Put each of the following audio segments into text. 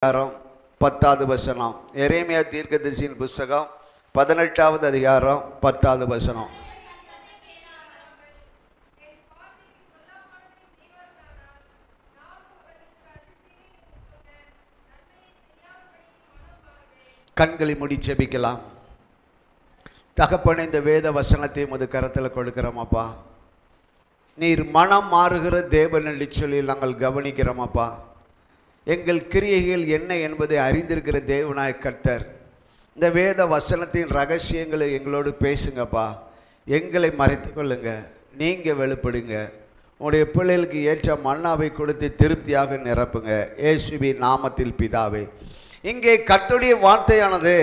அதிகாரம் 10வது வசனம். எரேமியா தீர்க்கதரிசியின் புஸ்தகம் 18வது அதிகாரம் 10வது வசனம். கண்களை மூடி ஜெபிக்கலாம். தகப்பனே, இந்த வேத வசனத்தை உமது கரத்தில் கொடுக்கிறோம் அப்பா. நீர் மனம் மாறுகிற தேவன் என்று சொல்லி நாங்கள் கவனிக்கிறோம் அப்பா. எங்கள் கிரியைகள் என்ன என்பதை அறிந்திருக்கிற தேவனாய் கர்த்தர், இந்த வேத வசனத்தின் ரகசியங்களை எங்களோடு பேசுங்கப்பா. எங்களை மறைத்து கொள்ளுங்க, நீங்கள் வெளிப்படுங்க. உங்களுடைய பிள்ளைகளுக்கு ஏற்ற மன்னாவை கொடுத்து திருப்தியாக நிரப்புங்க. இயேசுவின் நாமத்தில் பிதாவே. இங்கே கர்த்தருடைய வார்த்தையானது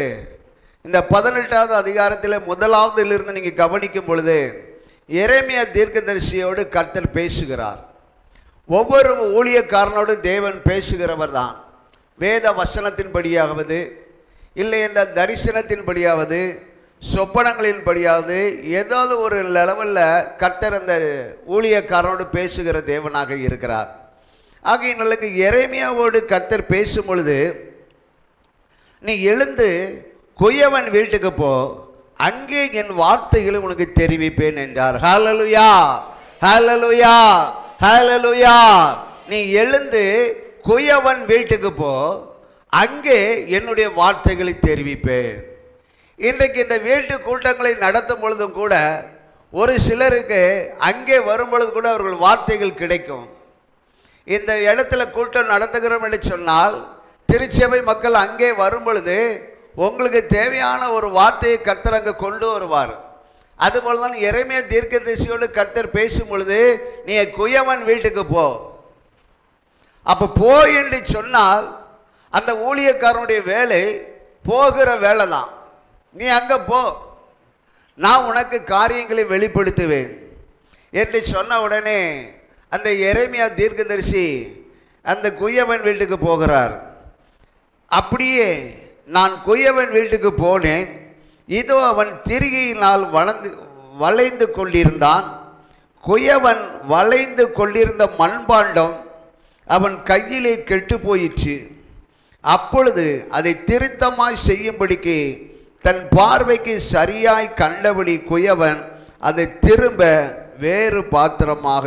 இந்த 18வது அதிகாரத்தில் 1வதிலிருந்து நீங்கள் கவனிக்கும் பொழுது எரேமியா தீர்க்கதரிசியோடு கர்த்தர் பேசுகிறார். ஒவ்வொரு ஊழியக்காரனோடு தேவன் பேசுகிறவர் தான். வேத வசனத்தின்படியாவது இல்லை என்ற தரிசனத்தின்படியாவது சொப்பனங்களின்படியாவது ஏதாவது ஒரு லெவலில் கர்த்தர் அந்த ஊழியக்காரனோடு பேசுகிற தேவனாக இருக்கிறார். ஆகையினாலுக்கு எரேமியாவோடு கர்த்தர் பேசும் பொழுது, நீ எழுந்து குயவன் வீட்டுக்கு போ, அங்கே என் வார்த்தைகளை உனக்கு தெரிவிப்பேன் என்றார். ஹல்லேலூயா, ஹல்லேலூயா, ஹல்லேலூயா. நீ எழுந்து குயவன் வீட்டுக்கு போ, அங்கே என்னுடைய வார்த்தைகளை தெரிவிப்பேன். இன்றைக்கு இந்த வீட்டு கூட்டங்களை நடத்தும் பொழுதும் கூட ஒரு சிலருக்கு அங்கே வரும் பொழுது கூட அவர்கள் வார்த்தைகள் கிடைக்கும். இந்த இடத்துல கூட்டம் நடத்துகிறோம் என்று சொன்னால் திருச்சபை மக்கள் அங்கே வரும் பொழுது உங்களுக்கு தேவையான ஒரு வார்த்தையை கர்த்தர் அங்கே கொண்டு வருவார். அதுபோல தான் எரேமியா தீர்க்கதரிசியோடு கர்த்தர் பேசும் பொழுது, நீ குயவன் வீட்டுக்கு போ. அப்போ போ என்று சொன்னால் அந்த ஊழியக்காரனுடைய வேலை போகிற வேலை தான். நீ அங்கே போ, நான் உனக்கு காரியங்களை வெளிப்படுத்துவேன் என்று சொன்ன உடனே அந்த எரேமியா தீர்க்கதரிசி அந்த குயவன் வீட்டுக்கு போகிறார். அப்படியே நான் குயவன் வீட்டுக்கு போனேன், இதோ அவன் திரிகையினால் வளைந்து கொண்டிருந்தான். குயவன் வளைந்து கொண்டிருந்த மண்பாண்டம் அவன் கையிலே கெட்டு போயிற்று. அப்பொழுது அதை திருத்தமாய் செய்யும்படிக்கு தன் பார்வைக்கு சரியாய் கண்டபடி குயவன் அதை திரும்ப வேறு பாத்திரமாக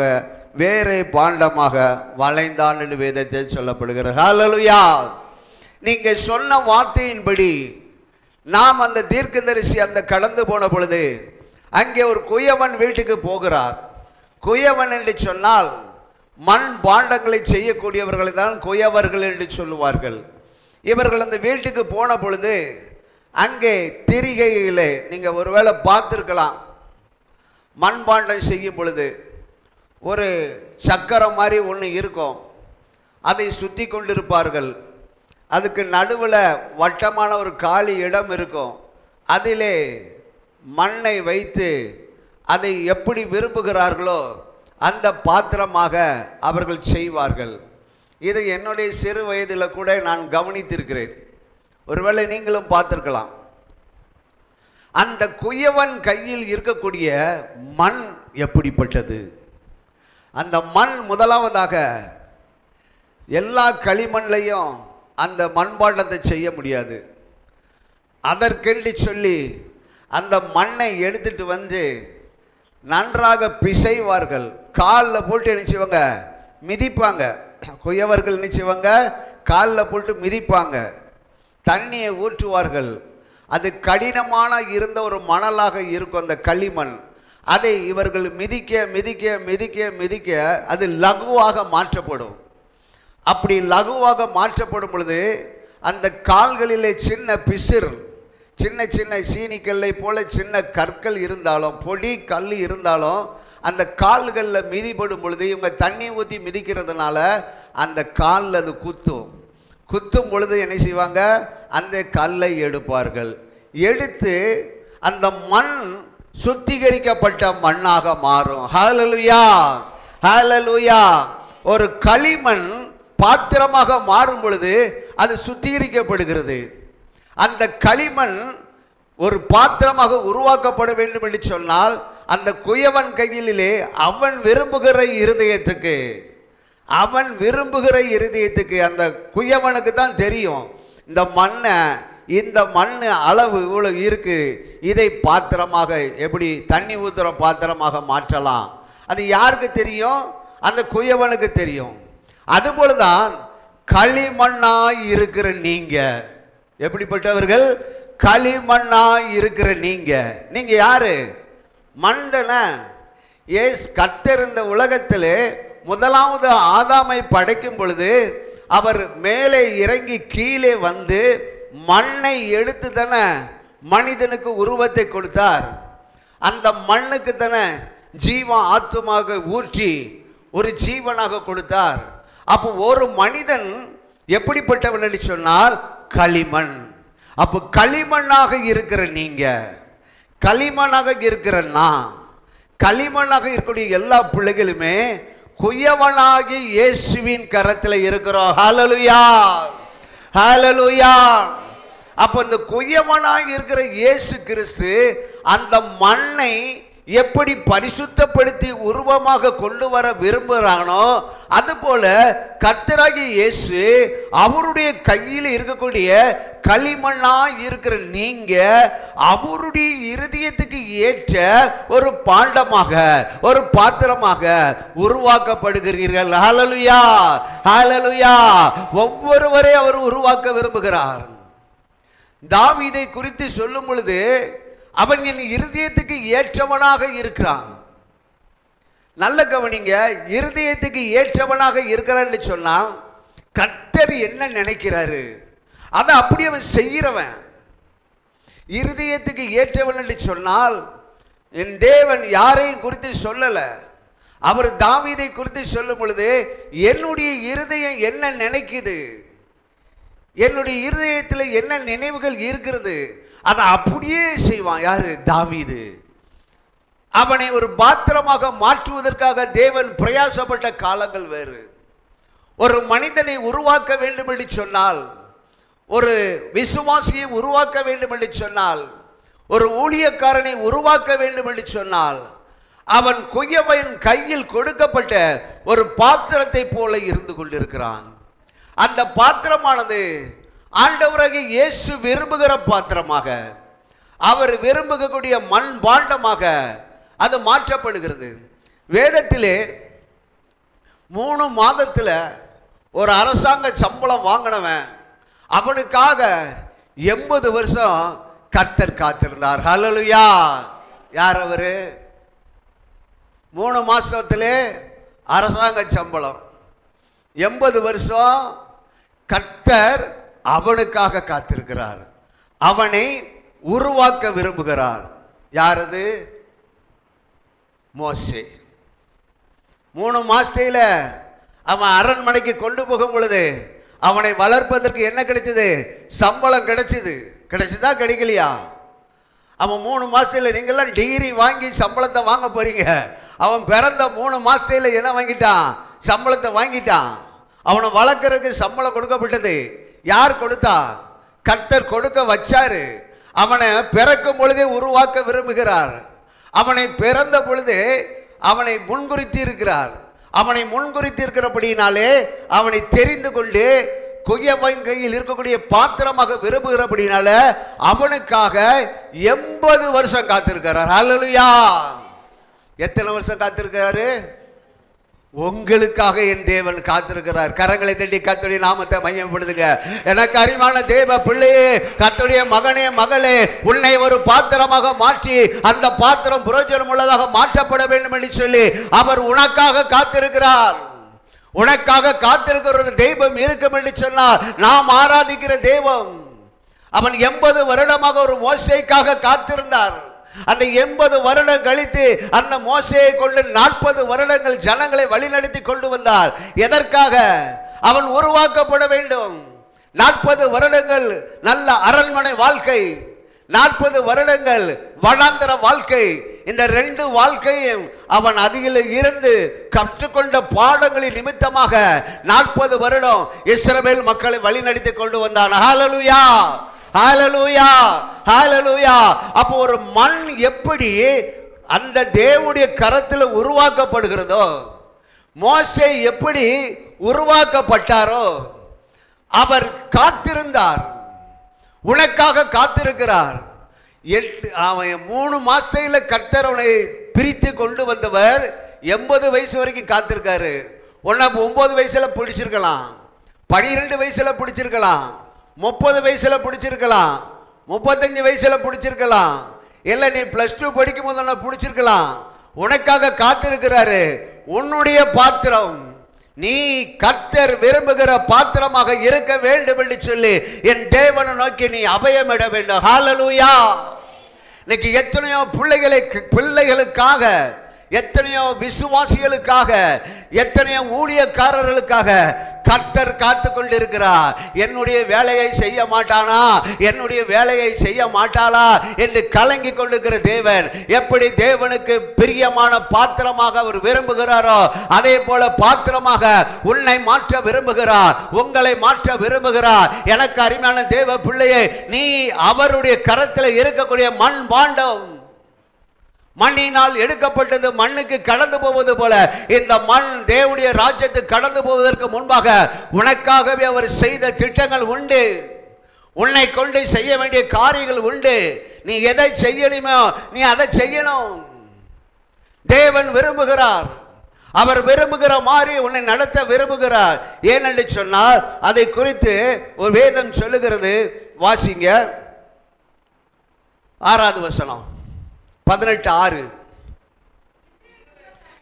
வேறு பாண்டமாக வளைந்தான் என்று வேதத்தில் சொல்லப்படுகிறது. ஹல்லேலூயா. நீங்கள் சொன்ன வார்த்தையின்படி நாம் அந்த தீர்க்கதரிசி அந்த கடந்து போன பொழுது அங்கே ஒரு குயவன் வீட்டுக்கு போகிறார். குயவன் என்று சொன்னால் மண் பாண்டங்களை செய்யக்கூடியவர்களை தான் குயவர்கள் என்று சொல்லுவார்கள். இவர்கள் அந்த வீட்டுக்கு போன பொழுது அங்கே திரிகையிலே நீங்கள் ஒருவேளை பார்த்துருக்கலாம், மண்பாண்டம் செய்யும் பொழுது ஒரு சக்கரம் மாதிரி ஒன்று இருக்கும், அதை சுற்றி கொண்டிருப்பார்கள். அதுக்கு நடுவில் வட்டமான ஒரு காலி இடம் இருக்கும். அதிலே மண்ணை வைத்து அதை எப்படி விரும்புகிறார்களோ அந்த பாத்திரமாக அவர்கள் செய்வார்கள். இது என்னுடைய சிறு வயதில் கூட நான் கவனித்திருக்கிறேன். ஒருவேளை நீங்களும் பார்த்துருக்கலாம். அந்த குயவன் கையில் இருக்கக்கூடிய மண் எப்படிப்பட்டது? அந்த மண் முதலாவதாக எல்லா களிமண்லையும் அந்த மண்பாண்டத்தை செய்ய முடியாது. அதற்கென்று சொல்லி அந்த மண்ணை எடுத்துட்டு வந்து நன்றாக பிசைவார்கள். காலில் போட்டு என்ன செய்வாங்க? மிதிப்பாங்க. குயவர்கள் என்ன செய்வாங்க? காலில் போட்டு மிதிப்பாங்க. தண்ணியை ஊற்றுவார்கள். அது கடினமான இருந்த ஒரு மணலாக இருக்கும் அந்த களிமண். அதை இவர்கள் மிதிக்க மிதிக்க மிதிக்க மிதிக்க அது லகுவாக மாற்றப்படும். அப்படி லகுவாக மாற்றப்படும் பொழுது அந்த கால்களிலே சின்ன பிசிர், சின்ன சின்ன சீனிக்கல்லை போல சின்ன கற்கள் இருந்தாலும், பொடி கல் இருந்தாலும் அந்த கால்களில் மிதிப்படும் பொழுது இவங்க தண்ணி ஊற்றி மிதிக்கிறதுனால அந்த காலில் அது குத்தும் பொழுது என்ன செய்வாங்க? அந்த கல்லை எடுப்பார்கள். எடுத்து அந்த மண் சுத்திகரிக்கப்பட்ட மண்ணாக மாறும். ஹல்லேலூயா, ஹல்லேலூயா. ஒரு களிமண் பாத்திரமாக மாறும் பொழுது அது சுத்திகரிக்கப்படுகிறது. அந்த களிமண் ஒரு பாத்திரமாக உருவாக்கப்பட வேண்டும் என்று சொன்னால் அந்த குயவன் கையிலே அவன் விரும்புகிற இருதயத்துக்கு அவன் விரும்புகிற இருதயத்துக்கு, அந்த குயவனுக்கு தான் தெரியும் இந்த மண் அளவு இவ்வளவு இருக்கு, இதை பாத்திரமாக எப்படி தண்ணி ஊத்துற பாத்திரமாக மாற்றலாம். அது யாருக்கு தெரியும்? அந்த குயவனுக்கு தெரியும். அதுபோலதான் களிமண்ணாய் இருக்கிற நீங்க. எப்படிப்பட்டவர்கள்? களிமண்ணாய் இருக்கிற நீங்க யாரு? மண்டன. கர்த்தர் இந்த உலகத்திலே முதலாவது ஆதாமை படைக்கும் பொழுது அவர் மேலே இறங்கி கீழே வந்து மண்ணை எடுத்து தானே மனிதனுக்கு உருவத்தை கொடுத்தார். அந்த மண்ணுக்கு தானே ஜீவ ஆத்துமாக ஊற்றி ஒரு ஜீவனாக கொடுத்தார். அப்போ ஒரு மனிதன் எப்படிப்பட்டவன் என்று சொன்னால் களிமண். அப்போ களிமண்ணாக இருக்கிற நீங்க, களிமண்ணாக இருக்கிற நான், களிமண்ணாக இருக்கக்கூடிய எல்லா பிள்ளைகளுமே குயவனாகி இயேசுவின் கரத்தில் இருக்கிறோம். ஹல்லேலூயா, ஹல்லேலூயா. அப்போ இந்த குயவனாகி இருக்கிற இயேசு கிறிஸ்து அந்த மண்ணை எப்படி பரிசுத்தப்படுத்தி உருவமாக கொண்டு வர விரும்புகிறானோ, அதுபோல கர்த்தராகிய இயேசு அவருடைய கையில் இருக்கக்கூடிய களிமண்ணாய் இருக்கிற நீங்க அவருடைய இருதயத்துக்கு ஏற்ற ஒரு பாண்டமாக, ஒரு பாத்திரமாக உருவாக்கப்படுகிறீர்கள். ஹல்லேலூயா, ஹல்லேலூயா. ஒவ்வொருவரை அவர் உருவாக்க விரும்புகிறார். தாவீதை குறித்து சொல்லும் பொழுது அவன் என் இருதயத்துக்கு ஏற்றவனாக இருக்கிறான். நல்ல கவனிங்க, இருதயத்துக்கு ஏற்றவனாக இருக்கிறான்னு சொன்னா கர்த்தர் என்ன நினைக்கிறாரு அதை அப்படி அவன் செய்கிறவன். இருதயத்துக்கு ஏற்றவன் என்று சொன்னால் என் தேவன் யாரையும் குறித்து சொல்லல. அவர் தாவீதை குறித்து சொல்லும் பொழுது என்னுடைய இருதயம் என்ன நினைக்குது, என்னுடைய இருதயத்தில் என்ன நினைவுகள் இருக்கிறது, அதை அப்படியே செய்வான். யாரு? தாவீது. அவனை ஒரு பாத்திரமாக மாற்றுவதற்காக தேவன் பிரயாசப்பட்ட காலங்கள் வேறு. ஒரு மனிதனை உருவாக்க வேண்டும் என்று சொன்னால், ஒரு விசுவாசியை உருவாக்க வேண்டும் என்று சொன்னால், ஒரு ஊழியக்காரனை உருவாக்க வேண்டும் என்று சொன்னால், அவன் குயவன் கையில் கொடுக்கப்பட்ட ஒரு பாத்திரத்தை போல இருந்து கொண்டிருக்கிறான். அந்த பாத்திரமானது ஆண்டவராகிய இயேசு விரும்புகிற பாத்திரமாக, அவர் விரும்பக்கூடிய மண் பாண்டமாக அது மாற்றப்படுகிறது. வேதத்திலே 3 மாதத்தில் ஒரு அரசாங்க சம்பளம் வாங்கினவன் அவனுக்காக 80 வருஷம் கர்த்தர் காத்திருந்தார். ஹல்லேலூயா. யார் அவரு? 3 மாசத்திலே அரசாங்க சம்பளம், 80 வருஷம் கர்த்தர் அவனுக்காக காத்திருக்கிறார். அவனை உருவாக்க விரும்புகிறார். யாரது? மோசே. 3 மாசத்தில அவன் அரண்மனைக்கு கொண்டு போகும் பொழுது அவனை வளர்ப்பதற்கு என்ன கிடைச்சது? சம்பளம் கிடைச்சது. கிடைச்சதா கிடைக்கலையா? அவன் 3 மாசத்துல நீங்கெல்லாம் டிகிரி வாங்கி சம்பளத்தை வாங்க போறீங்க. அவன் பிறந்த 3 மாசத்துல என்ன வாங்கிட்டான்? சம்பளத்தை வாங்கிட்டான். அவனை வளர்க்கறதுக்கு சம்பளம் கொடுக்கப்பட்டது. யார் கொடுத்தா? கர்த்தர் கொடுக்க வச்சாரு. அவனை பிறக்கும் பொழுதே உருவாக்க விரும்புகிறார். அவனை பிறந்த பொழுது அவனை முன்குறித்து இருக்கிறார். அவனை முன்குறித்து இருக்கிறபடினாலே அவனை தெரிந்து கொண்டு குயவன் கையில் இருக்கக்கூடிய பாத்திரமாக விரும்புகிறபடினால அவனுக்காக 80 வருஷம் காத்திருக்கிறார். ஹல்லேலூயா. எத்தனை வருஷம் காத்திருக்கிறாரு? உங்களுக்காக என் தேவன் காத்திருக்கிறார். கரங்களை தட்டி கர்த்தருடைய நாமத்தை மையப்படுத்துங்க. எனக்கு அருமையான தேவ பிள்ளையே, கர்த்தருடைய மகனே, மகளே, உன்னை ஒரு பாத்திரமாக மாற்றி அந்த பாத்திரம் பிரயோஜனம் உள்ளதாக மாற்றப்பட வேண்டும் என்று சொல்லி அவர் உனக்காக காத்திருக்கிறார். உனக்காக காத்திருக்கிற ஒரு தெய்வம் இருக்கும் என்று சொன்னால் நாம் ஆராதிக்கிற தெய்வம். அவன் 80 வருடமாக ஒரு மோசேக்காக காத்திருந்தார். அந்த 80 வருடம் கழித்து அந்த மோசேயை கொண்டு 40 வருடங்கள் ஜனங்களை வழிநடத்தி கொண்டு வந்தார். எதற்காக? அவன் உருவாக்கப்பட வேண்டும். 40 வருடங்கள் நல்ல அரண்மனை வாழ்க்கை, 40 வருடங்கள் வனாந்தர வாழ்க்கை. இந்த 2 வாழ்க்கையும் அவன் அதில் இருந்து கற்றுக்கொண்ட பாடங்களின் நிமித்தமாக 40 வருடம் இஸ்ரவேல் மக்களை வழிநடத்தி கொண்டு வந்தான். ஹல்லேலூயா, ஹல்லேலூயா, ஹல்லேலூயா. அப்போ ஒரு மண் எப்படி அந்த தேவனுடைய கரத்தில் உருவாக்கப்படுகிறதோ, மோசே எப்படி உருவாக்கப்பட்டாரோ அவர் காத்திருந்தார், உனக்காக காத்திருக்கிறார். அவன் 3 மாசத்துல கர்த்தர் அவனை பிரித்து கொண்டு வந்தவர் 80 வயசு வரைக்கும் காத்திருக்காரு. உன்னை 9 வயசுல பிடிச்சிருக்கலாம், 12 வயசுல பிடிச்சிருக்கலாம், 30 வயசுல பிடிச்சிருக்கலாம், 35 வயசுல பிடிச்சிருக்கலாம், இல்ல நீ +2 படிக்கும் போது உன்னை பிடிச்சிருக்கலாம். உனக்காக காத்திருக்கிறாரு. உன்னுடைய பாத்திரம் நீ கர்த்தர் விரும்புகிற பாத்திரமாக இருக்க வேண்டும் என்று சொல்லி என் தேவனை நோக்கி நீ அபயமிட வேண்டும். ஹல்லேலூயா. இன்னைக்கு எத்தனையோ பிள்ளைகளுக்காக, எத்தனையோ விசுவாசிகளுக்காக, எத்தனையோ ஊழியக்காரர்களுக்காக கர்த்தர் காத்து கொண்டிருக்கிறார். என்னுடைய வேலையை செய்ய மாட்டானா, என்னுடைய வேலையை செய்ய மாட்டாளா என்று கலங்கி கொண்டிருக்கிற தேவன் எப்படி தேவனுக்கு பிரியமான பாத்திரமாக அவர் விரும்புகிறாரோ அதே போல பாத்திரமாக உன்னை மாற்ற விரும்புகிறார், உங்களை மாற்ற விரும்புகிறார். எனக்கு அருமையான தேவ பிள்ளையே, நீ அவருடைய கரத்தில் இருக்கக்கூடிய மண் பாண்டம். மண்ணினால் எடுக்கப்பட்டது மண்ணுக்கு கடந்து போவது போல இந்த மண் தேவனுடைய ராஜ்யத்துக்கு கடந்து போவதற்கு முன்பாக உனக்காகவே அவர் செய்த திட்டங்கள் உண்டு. உன்னை கொண்டு செய்ய வேண்டிய காரியங்கள் உண்டு. நீ எதை செய்யணுமோ நீ அதை செய்யணும். தேவன் விரும்புகிறார். அவர் விரும்புகிற மாதிரி உன்னை நடத்த விரும்புகிறார். ஏனென்று சொன்னால் அதை குறித்து ஒரு வேதம் சொல்லுகிறது. வாசிங்க 6வது வசனம் 18:6.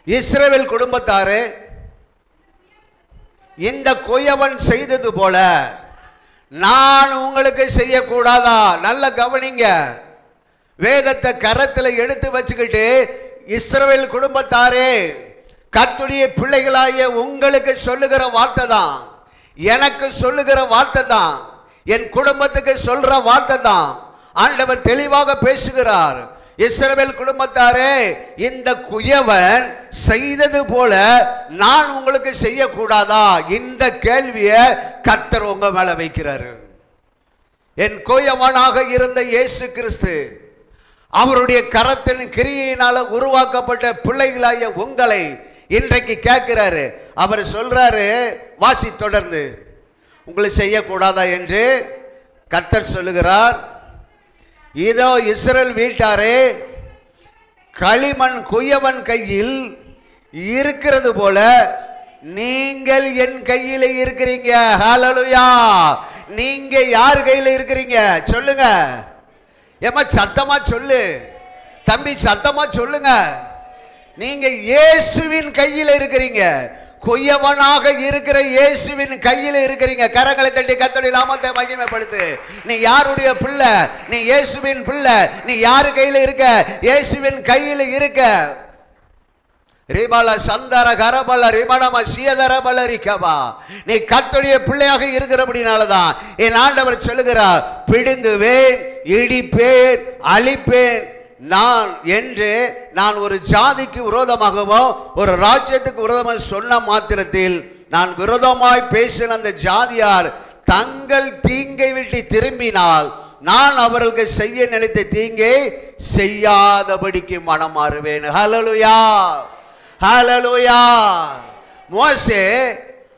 இஸ்ரவேல் குடும்பத்தாரே, இந்த கொயவன் செய்தது போல நான் உங்களுக்கு செய்யக்கூடாதா? நல்ல கவனிங்க. வேதத்தை கரத்தில் எடுத்து வச்சுக்கிட்டு, இஸ்ரவேல் குடும்பத்தாரே, கர்த்தருடைய பிள்ளைகளாகிய உங்களுக்கு சொல்லுகிற வார்த்தை தான், எனக்கு சொல்லுகிற வார்த்தை தான், என் குடும்பத்துக்கு சொல்ற வார்த்தை தான். ஆண்டவர் தெளிவாக பேசுகிறார். இஸ்ரவேல் குடும்பத்தாரே, இந்த குயவன் செய்தது போல நான் உங்களுக்கு செய்யக்கூடாதா? இந்த கேள்வியை கர்த்தர் உங்க மேல வைக்கிறாரு. என் குயவனாக இருந்த இயேசு கிறிஸ்து அவருடைய கரத்தின் கிரியையினால உருவாக்கப்பட்ட பிள்ளைகளாகிய உங்களை இன்றைக்கு கேட்கிறாரு. அவர் சொல்றாரு, வாசி தொடர்ந்து, உங்களுக்கு செய்யக்கூடாதா என்று கர்த்தர் சொல்லுகிறார். இதோ இஸ்ரவேல் வீட்டாரே, களிமண் குயவன் கையில் இருக்கிறது போல நீங்கள் என் கையில இருக்கிறீங்க. ஹல்லேலூயா. நீங்க யார் கையில இருக்கிறீங்க சொல்லுங்க. ஏமா சத்தமா சொல்லு தம்பி, சத்தமா சொல்லுங்க. நீங்க இயேசுவின் கையில இருக்கிறீங்க. குயவனாக இருக்கிற இயேசுவின் கையில் இருக்கிறீங்க. கரங்களை தட்டி கர்த்தருடைய நாமத்தை மகிமைப்படுத்து. நீ யாருடைய பிள்ளை? நீ இயேசுவின் பிள்ளை. நீ யாரு கையில இருக்க? இயேசுவின் கையில் இருக்க. ரிபால சந்தர கரபல ரிமணம சியதர பலரிக்கபா. நீ கர்த்தருடைய பிள்ளையாக இருக்கிறபடினாலதான் என் ஆண்டவர் சொல்லுகிறார், பிடுங்குவேன், இடிப்பேன், அழிப்பேன் நான் என்று நான் ஒரு ஜாதிக்கு விரோதமாகவோ ஒரு ராஜ்யத்துக்கு விரோதமாக சொன்ன மாத்திரத்தில் நான் விரோதமாய் பேசின அந்த ஜாதியார் தங்கள் தீங்கை விட்டு திரும்பினால் நான் அவர்களுக்கு செய்ய நினைத்த தீங்கை செய்யாதபடிக்கு மனம் மாறுவேன். ஹல்லேலூயா, ஹல்லேலூயா. மோசே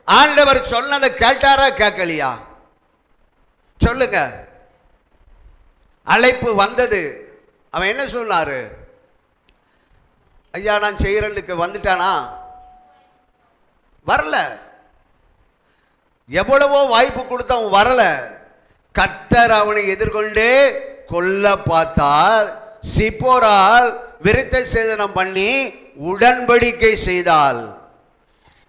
ஆண்டவர் சொன்னதை கேட்டாரா கேட்கலையா? சொல்லுங்க. அழைப்பு வந்தது. அவன் என்ன சொன்னாரு? ஐயா நான் செய்யறதுக்கு வந்துட்டானா? வரல. எவ்வளவோ வாய்ப்பு கொடுத்த அவன் வரல. கர்த்தர் அவனை எதிர்கொண்டு கொல்ல பார்த்தார். சிப்போரால் விருத்த சேதனம் பண்ணி உடன்படிக்கை செய்தால்.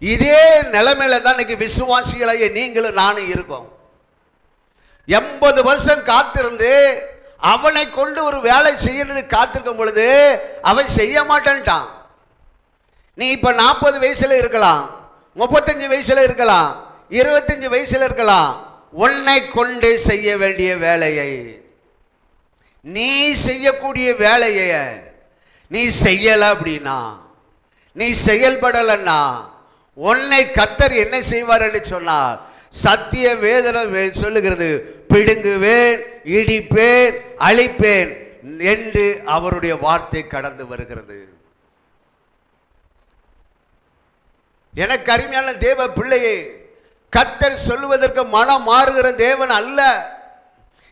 இதே நிலைமையில தான் இன்னைக்கு விசுவாசிகளாகிய நீங்களும் நானும் இருக்கோம். 80 வருஷம் காத்திருந்து அவனை கொண்டு ஒரு வேலை செய்யணும்னு காத்திருக்கும் பொழுது அவன் செய்ய மாட்டேன்ட்டான். நீ இப்ப 40 வயசுல இருக்கலாம், 35 வயசுல இருக்கலாம், 25 வயசுல இருக்கலாம். உன்னை கொண்டு செய்ய வேண்டிய வேலையை, நீ செய்யக்கூடிய வேலையை நீ செய்யல அப்படின்னா, நீ செயல்படலன்னா உன்னை கர்த்தர் என்ன செய்வார் என்று சொன்னார். சத்திய வேதனை சொல்லுகிறது, பிடுங்குவேன், இடிப்பேன், அழிப்பேன் என்று அவருடைய வார்த்தை கடந்து வருகிறது. எனக்கு அருமையான தேவ பிள்ளையே, கர்த்தர் சொல்லுவதற்கு மனம் மாறுகிற தேவன் அல்ல.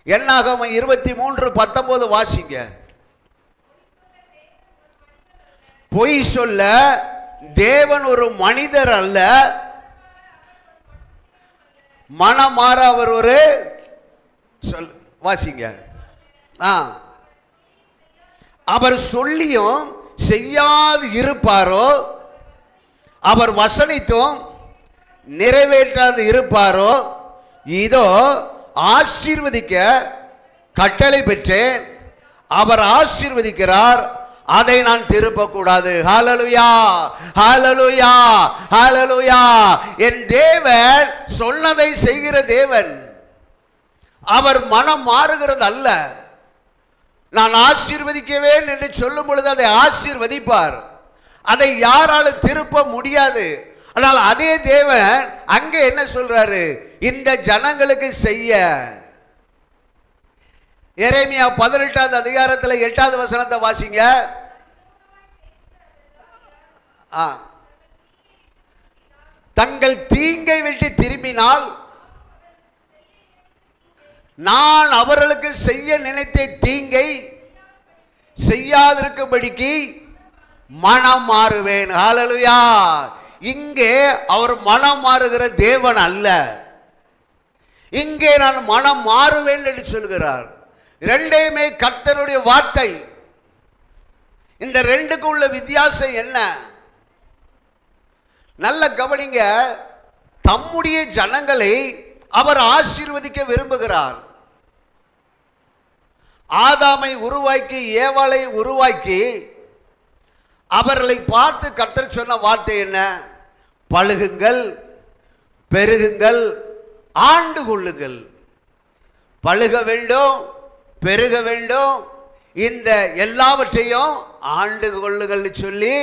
என்னாகமம் 23:19 வாசிங்க. பொய் சொல்ல தேவன் ஒரு மனிதர் அல்ல, மனம் மாற அவர் ஒரு சொல். வாசிங்க. அவர் சொல்லியும் செய்யாது இருப்பாரோ, அவர் வசனித்தும் நிறைவேற்றாது இருப்பாரோ, இதோ ஆசீர்வதிக்க கட்டளை பெற்றேன், அவர் ஆசீர்வதிக்கிறார், அதை நான் திருப்பக்கூடாது. ஹல்லேலூயா, ஹல்லேலூயா, ஹல்லேலூயா. என் தேவன் சொன்னதை செய்கிற தேவன். அவர் மனம் மாறுகிறது அல்ல. நான் ஆசீர்வதிக்கவேன் என்று சொல்லும் பொழுது அதை ஆசீர்வதிப்பார். அதை யாராலும் திருப்ப முடியாது. ஆனால் அதே தேவன் அங்கே என்ன சொல்றாரு? இந்த ஜனங்களுக்கு செய்ய. எரேமியா 18வது அதிகாரத்தில் 8வது வசனத்தை வாசிங்க. தங்கள் தீங்கை விட்டு திரும்பினால் நான் அவர்களுக்கு செய்ய நினைத்த தீங்கை செய்யாதிருக்கும்படிக்கு மனம் மாறுவேன். ஹல்லேலூயா. இங்கே அவர் மனம் மாறுகிற தேவன் அல்ல. இங்கே நான் மனம் மாறுவேன் என்று சொல்கிறார். ரெண்டையுமே கர்த்தருடைய வார்த்தை. இந்த ரெண்டுக்கு உள்ள வித்தியாசம் என்ன? நல்ல கவனிங்க. தம்முடைய ஜனங்களை அவர் ஆசீர்வதிக்க விரும்புகிறார். ஆதாமை உருவாக்கி ஏவாளை உருவாக்கி அவர்களை பார்த்து கர்த்தர் சொன்ன வார்த்தை என்ன? பழுகுங்கள், பெருகுங்கள், ஆண்டு கொள்ளுங்கள். பழுக வேண்டும், பெருக வேண்டும், இந்த எல்லாவற்றையும் ஆண்டு கொள்ளுங்கள் சொல்லி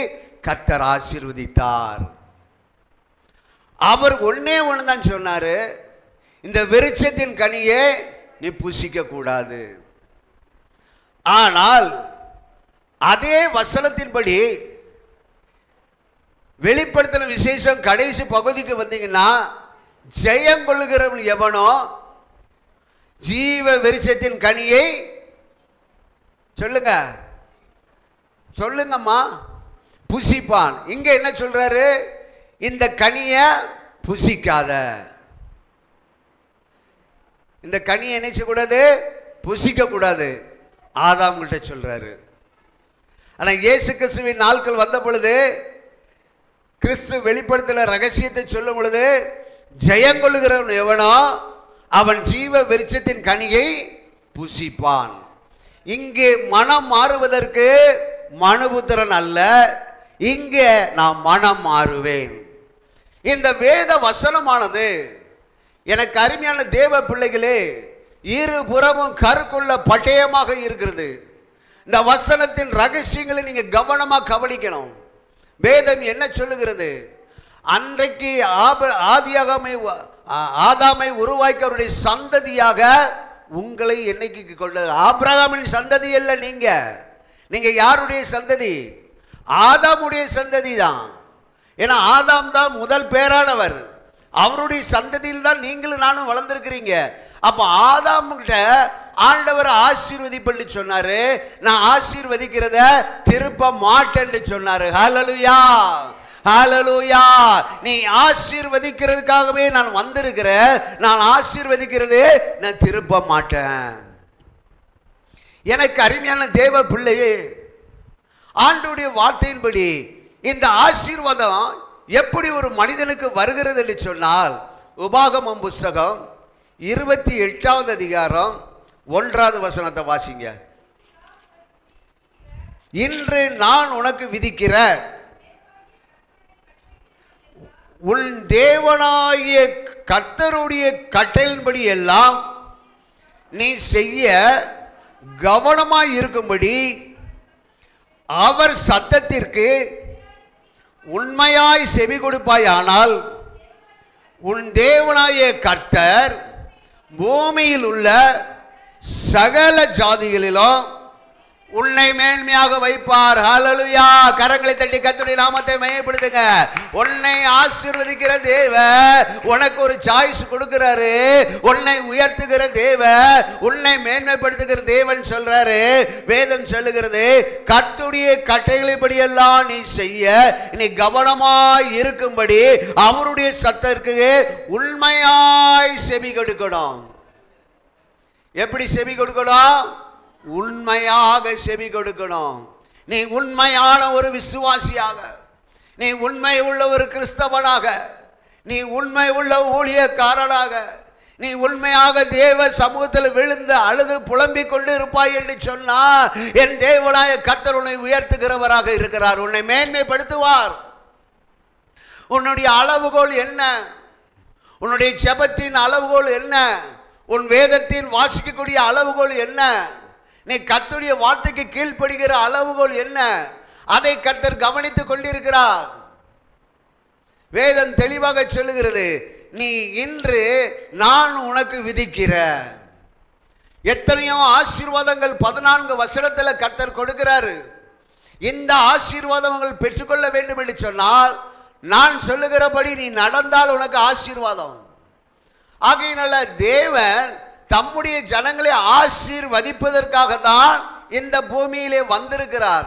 கர்த்தர் ஆசீர்வதித்தார். அவர் ஒன்னே ஒன்று தான் சொன்னாரு, இந்த விருட்சத்தின் கனியை நீ புசிக்க கூடாது. ஆனால் அதே வசனத்தின்படி வெளிப்படுத்தின விசேஷம் கடைசி பகுதிக்கு வந்தீங்கன்னா, ஜெயம் கொள்ளுகிறவன் எவனோ ஜீவ விருட்சத்தின் கனியை சொல்லுங்க, சொல்லுங்கம்மா, புசிப்பான். இங்க என்ன சொல்றாரு? இந்த கனியை புசிக்காத. இந்த கனியை என்ன செய்யக்கூடாது? புசிக்க கூடாது. ஆதாம் கிட்ட சொல்றாரு. ஆனா இயேசு கிறிஸ்துவின் நாட்கள் வந்த பொழுது, கிறிஸ்து வெளிப்படுத்தல ரகசியத்தை சொல்லும் பொழுது, ஜெயங்கொள்ளுகிறவன் எவனோ அவன் ஜீவ விருட்சத்தின் கனியை புசிப்பான். இங்கே மனம் மாறுவதற்கு மனுபுத்திரன் அல்ல, இங்கே நான் மனம் மாறுவேன். இந்த வேத வசனமானது எனக்கு அருமையான தேவ பிள்ளைகளே, இருபுறமும் கருக்குள்ள பட்டயமாக இருக்கிறது. இந்த வசனத்தின் ரகசியங்களை நீங்க கவனமா கவனிக்கணும். வேதம் என்ன சொல்லுகிறது? அன்றைக்கு ஆதாமை உருவாக்கி அவருடைய சந்ததியாக உங்களை என்னைக்கு கொண்டு, ஆபிரகாமின் சந்ததி அல்ல. நீங்க யாருடைய சந்ததி? ஆதாமுடைய சந்ததி தான். ஏன்னா ஆதாம் தான் முதல் பேரானவர். அவருடைய சந்ததியில் தான் நீங்களும் நானும் வளர்ந்திருக்கிறீங்க. அப்ப ஆதாம் கிட்ட ஆண்டவர் ஆசீர்வதிப்பன்னு சொன்னாரு. நான் ஆசீர்வதிக்கிறத திருப்ப மாட்டேன்னு சொன்னாரு. ஹல்லேலூயா, ஹல்லேலூயா. நீ ஆசீர்வதிக்கிறதுக்காகவே நான் வந்திருக்கிறேன். நான் ஆசீர்வதிக்கிறது நான் திருப்ப மாட்டேன். எனக்கு அருமையான தேவ பிள்ளையே, ஆண்டவருடைய வார்த்தையின்படி இந்த ஆசீர்வாதம் எப்படி ஒரு மனிதனுக்கு வருகிறது என்று சொன்னால், உபாகமம் புஸ்தகம் 28வது அதிகாரம் 1வது வசனத்தை வாசிங்க. இன்று நான் உனக்கு விதிக்கிற உன் தேவனாகிய கர்த்தருடைய கட்டளையின்படி எல்லாம் நீ செய்ய கவனமாய் இருக்கும்படி அவர் சத்தத்திற்கு உண்மையாய் செவி கொடுப்பாயானால் உன் தேவனாகிய கர்த்தர் பூமியில் உள்ள சகல ஜாதிகளிலும் உன்னை மேன்மையாக வைப்பார். ஹல்லேலூயா. கரங்களை தட்டி கர்த்தருடைய நாமத்தை மகிமைப்படுத்துங்க. உன்னை ஆசீர்வதிக்கிற தேவன் உனக்கு ஒரு சாய்ஸ் கொடுக்கிறாரு. உன்னை உயர்த்துகிற தேவன், உன்னை மேன்மைப்படுத்துகிற தேவன் சொல்றாரு. வேதம் சொல்லுகிறது, கர்த்தருடைய கட்டளைப்படி எல்லாம் நீ செய்ய நீ கவனமாய் இருக்கும்படி அவருடைய சத்தத்திற்கு உண்மையாய் செவி கொடுக்கணும். எப்படி செவி கொடுக்கணும்? உண்மையாக செவி கொடுக்கணும். நீ உண்மையான ஒரு விசுவாசியாக, நீ உண்மை உள்ள ஒரு கிறிஸ்தவனாக, நீ உண்மை உள்ள ஊழியக்காரனாக, நீ உண்மையாக தேவ சமூகத்தில் விழுந்து அழுது புலம்பிக் கொண்டு இருப்பாய் என்று சொன்னால் என் தேவனாய கர்த்தர் உன்னை உயர்த்துகிறவராக இருக்கிறார். உன்னை மேன்மைப்படுத்துவார். உன்னுடைய அளவுகோல் என்ன? உன்னுடைய ஜெபத்தின் அளவுகோல் என்ன? உன் வேதத்தின் வாசிக்கக்கூடிய அளவுகோல் என்ன? நீ கர்த்தருடைய வார்த்தைக்கு கீழ்ப்படுகிற அளவுகோல் என்ன? அதை கர்த்தர் கவனித்துக் கொண்டிருக்கிறார். வேதம் தெளிவாக சொல்லுகிறது, நீ இன்று நான் உனக்கு விதிக்கிற எத்தனையோ ஆசீர்வாதங்கள் 14 வசனத்தில் கர்த்தர் கொடுக்கிறாரு. இந்த ஆசீர்வாதங்கள் பெற்றுக்கொள்ள வேண்டும் என்று சொன்னால் நான் சொல்லுகிறபடி நீ நடந்தால் உனக்கு ஆசீர்வாதம். ஆகையினால தேவன் தம்முடைய ஜனங்களை ஆசீர்வதிப்பதற்காக தான் இந்த பூமியிலே வந்திருக்கிறார்.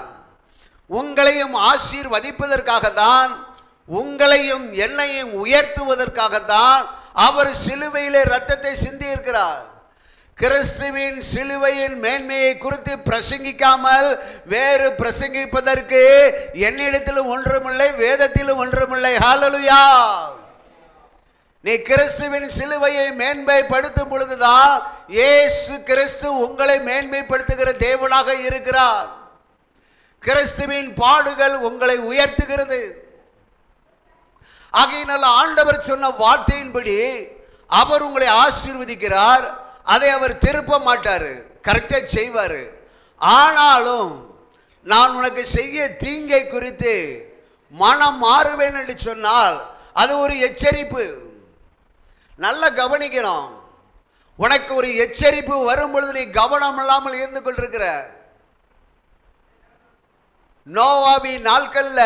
உங்களையும் ஆசீர்வதிப்பதற்காக தான், உங்களையும் என்னையும் உயர்த்துவதற்காக தான் அவர் சிலுவையிலே இரத்தத்தை சிந்தி இருக்கிறார். கிறிஸ்துவின் சிலுவையின் மேன்மையை குறித்து பிரசங்கிக்காமல் வேறு பிரசங்கிப்பதற்கு என்னிடத்திலும் ஒன்றுமில்லை, வேதத்திலும் ஒன்றுமில்லை. ஹல்லேலூயா. நீ கிறிஸ்துவின் சிலுவையை மேன்மைப்படுத்தும் பொழுதுதான் இயேசு கிறிஸ்து உங்களை மேன்மைப்படுத்துகிற தேவனாக இருக்கிறார். கிறிஸ்துவின் பாடுகள் உங்களை உயர்த்துகிறது. ஆகையினால் ஆண்டவர் சொன்ன வார்த்தையின்படி அவர் உங்களை ஆசீர்வதிக்கிறார். அதை அவர் திருப்ப மாட்டார், கரெக்டாக செய்வார். ஆனாலும் நான் உனக்கு செய்ய தீங்கை குறித்து மனம் மாறுவேன் என்று சொன்னால் அது ஒரு எச்சரிப்பு. நல்ல கவனிக்கணும். உனக்கு ஒரு எச்சரிப்பு வரும் பொழுது நீ கவனம் இல்லாமல் இருந்து கொண்டிருக்கிற. நோவாவின் நாட்கள்ல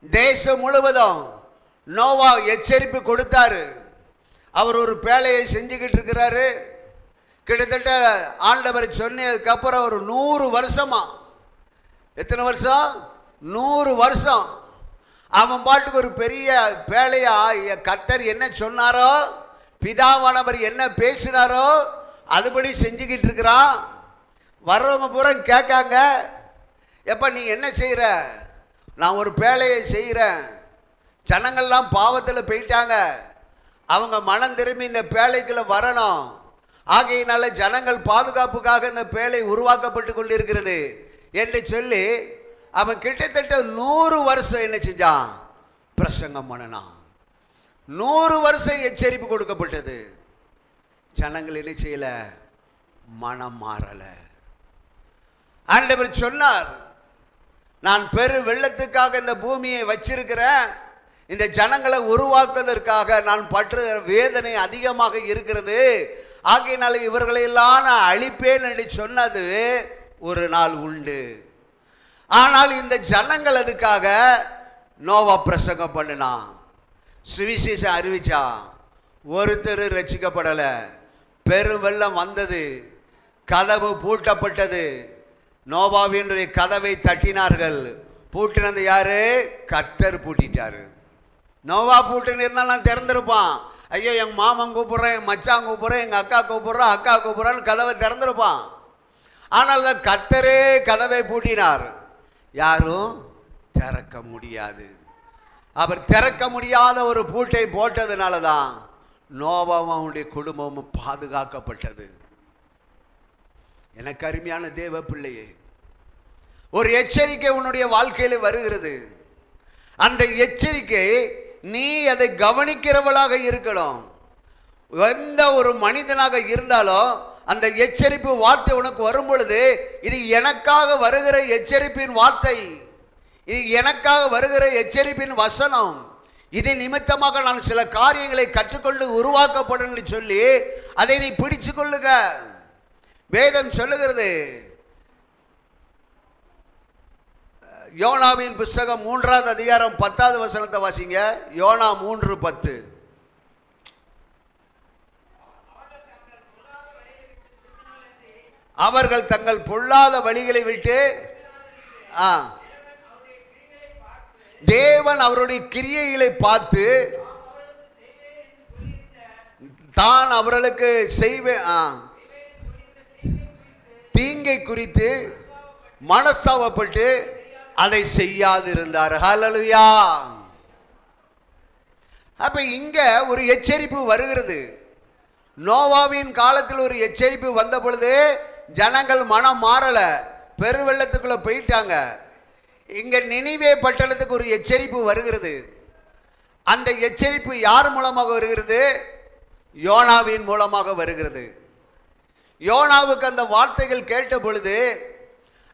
தேசம் முழுவதும் நோவா எச்சரிப்பு கொடுத்தாரு. அவர் ஒரு பேழையை செஞ்சுக்கிட்டு இருக்கிறாரு. கிட்டத்தட்ட ஆண்டவர் சொன்னதுக்கு அப்புறம் ஒரு 100 வருஷமா, எத்தனை வருஷம்? 100 வருஷம் அவன் பாட்டுக்கு ஒரு பெரிய பேழையா கர்த்தர் என்ன சொன்னாரோ, பிதாவானவர் என்ன பேசினாரோ அதுபடி செஞ்சுக்கிட்டு இருக்கிறான். வர்றவங்க பூரா கேட்காங்க, எப்ப நீ என்ன செய்கிற? நான் ஒரு பேழையை செய்கிறேன். ஜனங்கள்லாம் பாவத்தில் போயிட்டாங்க, அவங்க மனம் திரும்பி இந்த பேழைக்குள்ள வரணும். ஆகையினால ஜனங்கள் பாதுகாப்புக்காக இந்த பேழை உருவாக்கப்பட்டு கொண்டிருக்கிறது என்று சொல்லி அவன் கிட்டத்தட்ட 100 வருஷம் என்ன செஞ்சான்? பிரசங்கம் பண்ணனான். 100 வருஷம் எச்சரிப்பு கொடுக்கப்பட்டது. ஜனங்கள் என்ன செய்யல? மனம் மாறல. ஆண்டவர் சொன்னார், நான் பெரு வெள்ளத்துக்காக இந்த பூமியை வச்சிருக்கிறேன். இந்த ஜனங்களை உருவாக்குவதற்காக நான் பற்றுகிற வேதனை அதிகமாக இருக்கிறது. ஆகையினால இவர்களெல்லாம் நான் அழிப்பேன் என்று சொன்னது ஒரு நாள் உண்டு. ஆனால் இந்த ஜனங்கள் அதுக்காக நோவா பிரசங்கம் பண்ணினான், சுவிசேஷம் அறிவிச்சான். ஒருத்தர் ரட்சிக்கப்படல. பெரும் வெள்ளம் வந்தது, கதவு பூட்டப்பட்டது. நோவாவினுடைய கதவை தட்டினார்கள். பூட்டினது யாரு? கர்த்தர் பூட்டிட்டாரு. நோவா பூட்டின்னு இருந்தால் நான் திறந்திருப்பான். ஐயோ என் மாமன் கூப்பிட்றேன், என் மச்சான் கூப்பிட்றேன், எங்கள் அக்கா கூப்பிட்றேன், அக்கா கூப்பிட்றான்னு கதவை திறந்திருப்பான். ஆனால் கர்த்தரே கதவை பூட்டினார். யாரும் திறக்க முடியாது. அவர் திறக்க முடியாத ஒரு பூட்டை போட்டதுனால தான் நோவாவும் அவனுடைய குடும்பமும் பாதுகாக்கப்பட்டது. எனக்கு அருமையான தேவ பிள்ளையே, ஒரு எச்சரிக்கை உன்னுடைய வாழ்க்கையில் வருகிறது. அந்த எச்சரிக்கை நீ அதை கவனிக்கிறவளாக இருக்கணும். எந்த ஒரு மனிதனாக இருந்தாலும் அந்த எச்சரிப்பு வார்த்தை உனக்கு வரும் பொழுது, இது எனக்காக வருகிற எச்சரிப்பின் வார்த்தை, இது எனக்காக வருகிற எச்சரிப்பின் வசனம், இது நிமித்தமாக நான் சில காரியங்களை கற்றுக்கொண்டு உருவாக்கப்படும் சொல்லி அதை நீ பிடிச்சு கொள்ளுக. வேதம் சொல்லுகிறது, யோனாவின் புஸ்தகம் 3ஆம் அதிகாரம் 10வது வசனத்தை வாசிங்க. யோனா 3:10. அவர்கள் தங்கள் பொல்லாத வழிகளை விட்டு தேவன் அவருடைய கிரியைகளை பார்த்து தான் அவர்களுக்கு தீங்கை குறித்து மனஸ்தாபப்பட்டு அதை செய்யாதிருந்தார். ஹல்லேலூயா. அப்ப இங்க ஒரு எச்சரிப்பு வருகிறது. நோவாவின் காலத்தில் ஒரு எச்சரிப்பு வந்த பொழுது ஜனங்கள் மனம் மாறல, பெருவெள்ளத்துக்குள்ள போயிட்டாங்க. இங்க நினிவே பட்டணத்துக்கு ஒரு எச்சரிப்பு வருகிறது. அந்த எச்சரிப்பு யார் மூலமாக வருகிறது? யோனாவின் மூலமாக வருகிறது. யோனாவுக்கு அந்த வார்த்தைகள் கேட்ட பொழுது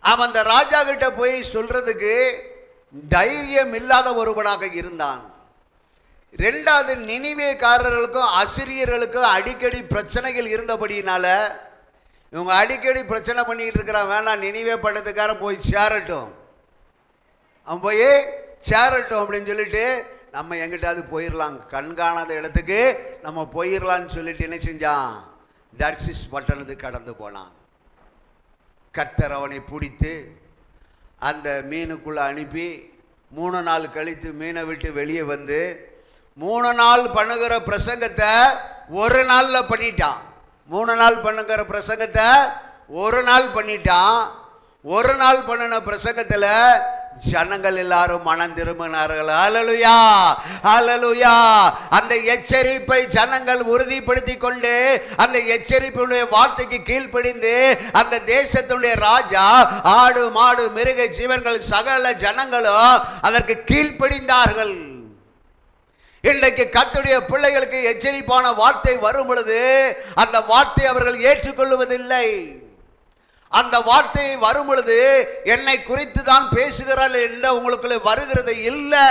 அவன் அந்த ராஜா கிட்ட போய் சொல்றதுக்கு தைரியம் இல்லாத ஒருவனாக இருந்தான். ரெண்டாவது, நினிவேக்காரர்களுக்கும் அசிரியர்களுக்கும் அடிக்கடி பிரச்சனைகள் இருந்தபடினால இவங்க அடிக்கடி பிரச்சனை பண்ணிட்டு இருக்கிறான். வேணாம், நினிவே பட்டணத்துக்காரன் போய் சேரட்டும், அவன் போய் சேரட்டும் அப்படின்னு சொல்லிட்டு நம்ம எங்கிட்டாவது போயிடலாம், கண்காணாத இடத்துக்கு நம்ம போயிடலான்னு சொல்லிட்டு என்ன செஞ்சான்? தர்சிஸ் பட்டணத்துக்கு கடந்து போனான். கர்த்தர் அவனை பிடித்து அந்த மீனுக்குள்ள அனுப்பி 3 நாள் கழித்து மீனை விட்டு வெளியே வந்து 3 நாள் பண்ணுகிற பிரசங்கத்தை 1 நாளில் பண்ணிட்டான். 3 நாள் பண்ணுகிற பிரசங்கத்தை 1 நாள் பண்ணிட்டான். 1 நாள் பண்ணின பிரசங்கத்தில் ஜனங்கள் எல்லாரும் மனம் திரும்பினார்கள். ஹல்லேலூயா, ஹல்லேலூயா. அந்த எச்சரிப்பை ஜனங்கள் உறுதிப்படுத்தி கொண்டு அந்த எச்சரிப்புடைய வார்த்தைக்கு கீழ்ப்படிந்து அந்த தேசத்துடைய ராஜா, ஆடு மாடு மிருக ஜீவன்கள் சகல ஜனங்களும் அதற்கு கீழ்ப்படிந்தார்கள். இன்றைக்கு கர்த்தருடைய பிள்ளைகளுக்கு எச்சரிப்பான வார்த்தை வரும் பொழுது அந்த வார்த்தை அவர்கள் ஏற்றுக்கொள்வதில்லை. அந்த வார்த்தை வரும் பொழுது என்னை குறித்து தான் பேசுகிறார் என்ற உங்களுக்குள்ள வருகிறது இல்லை.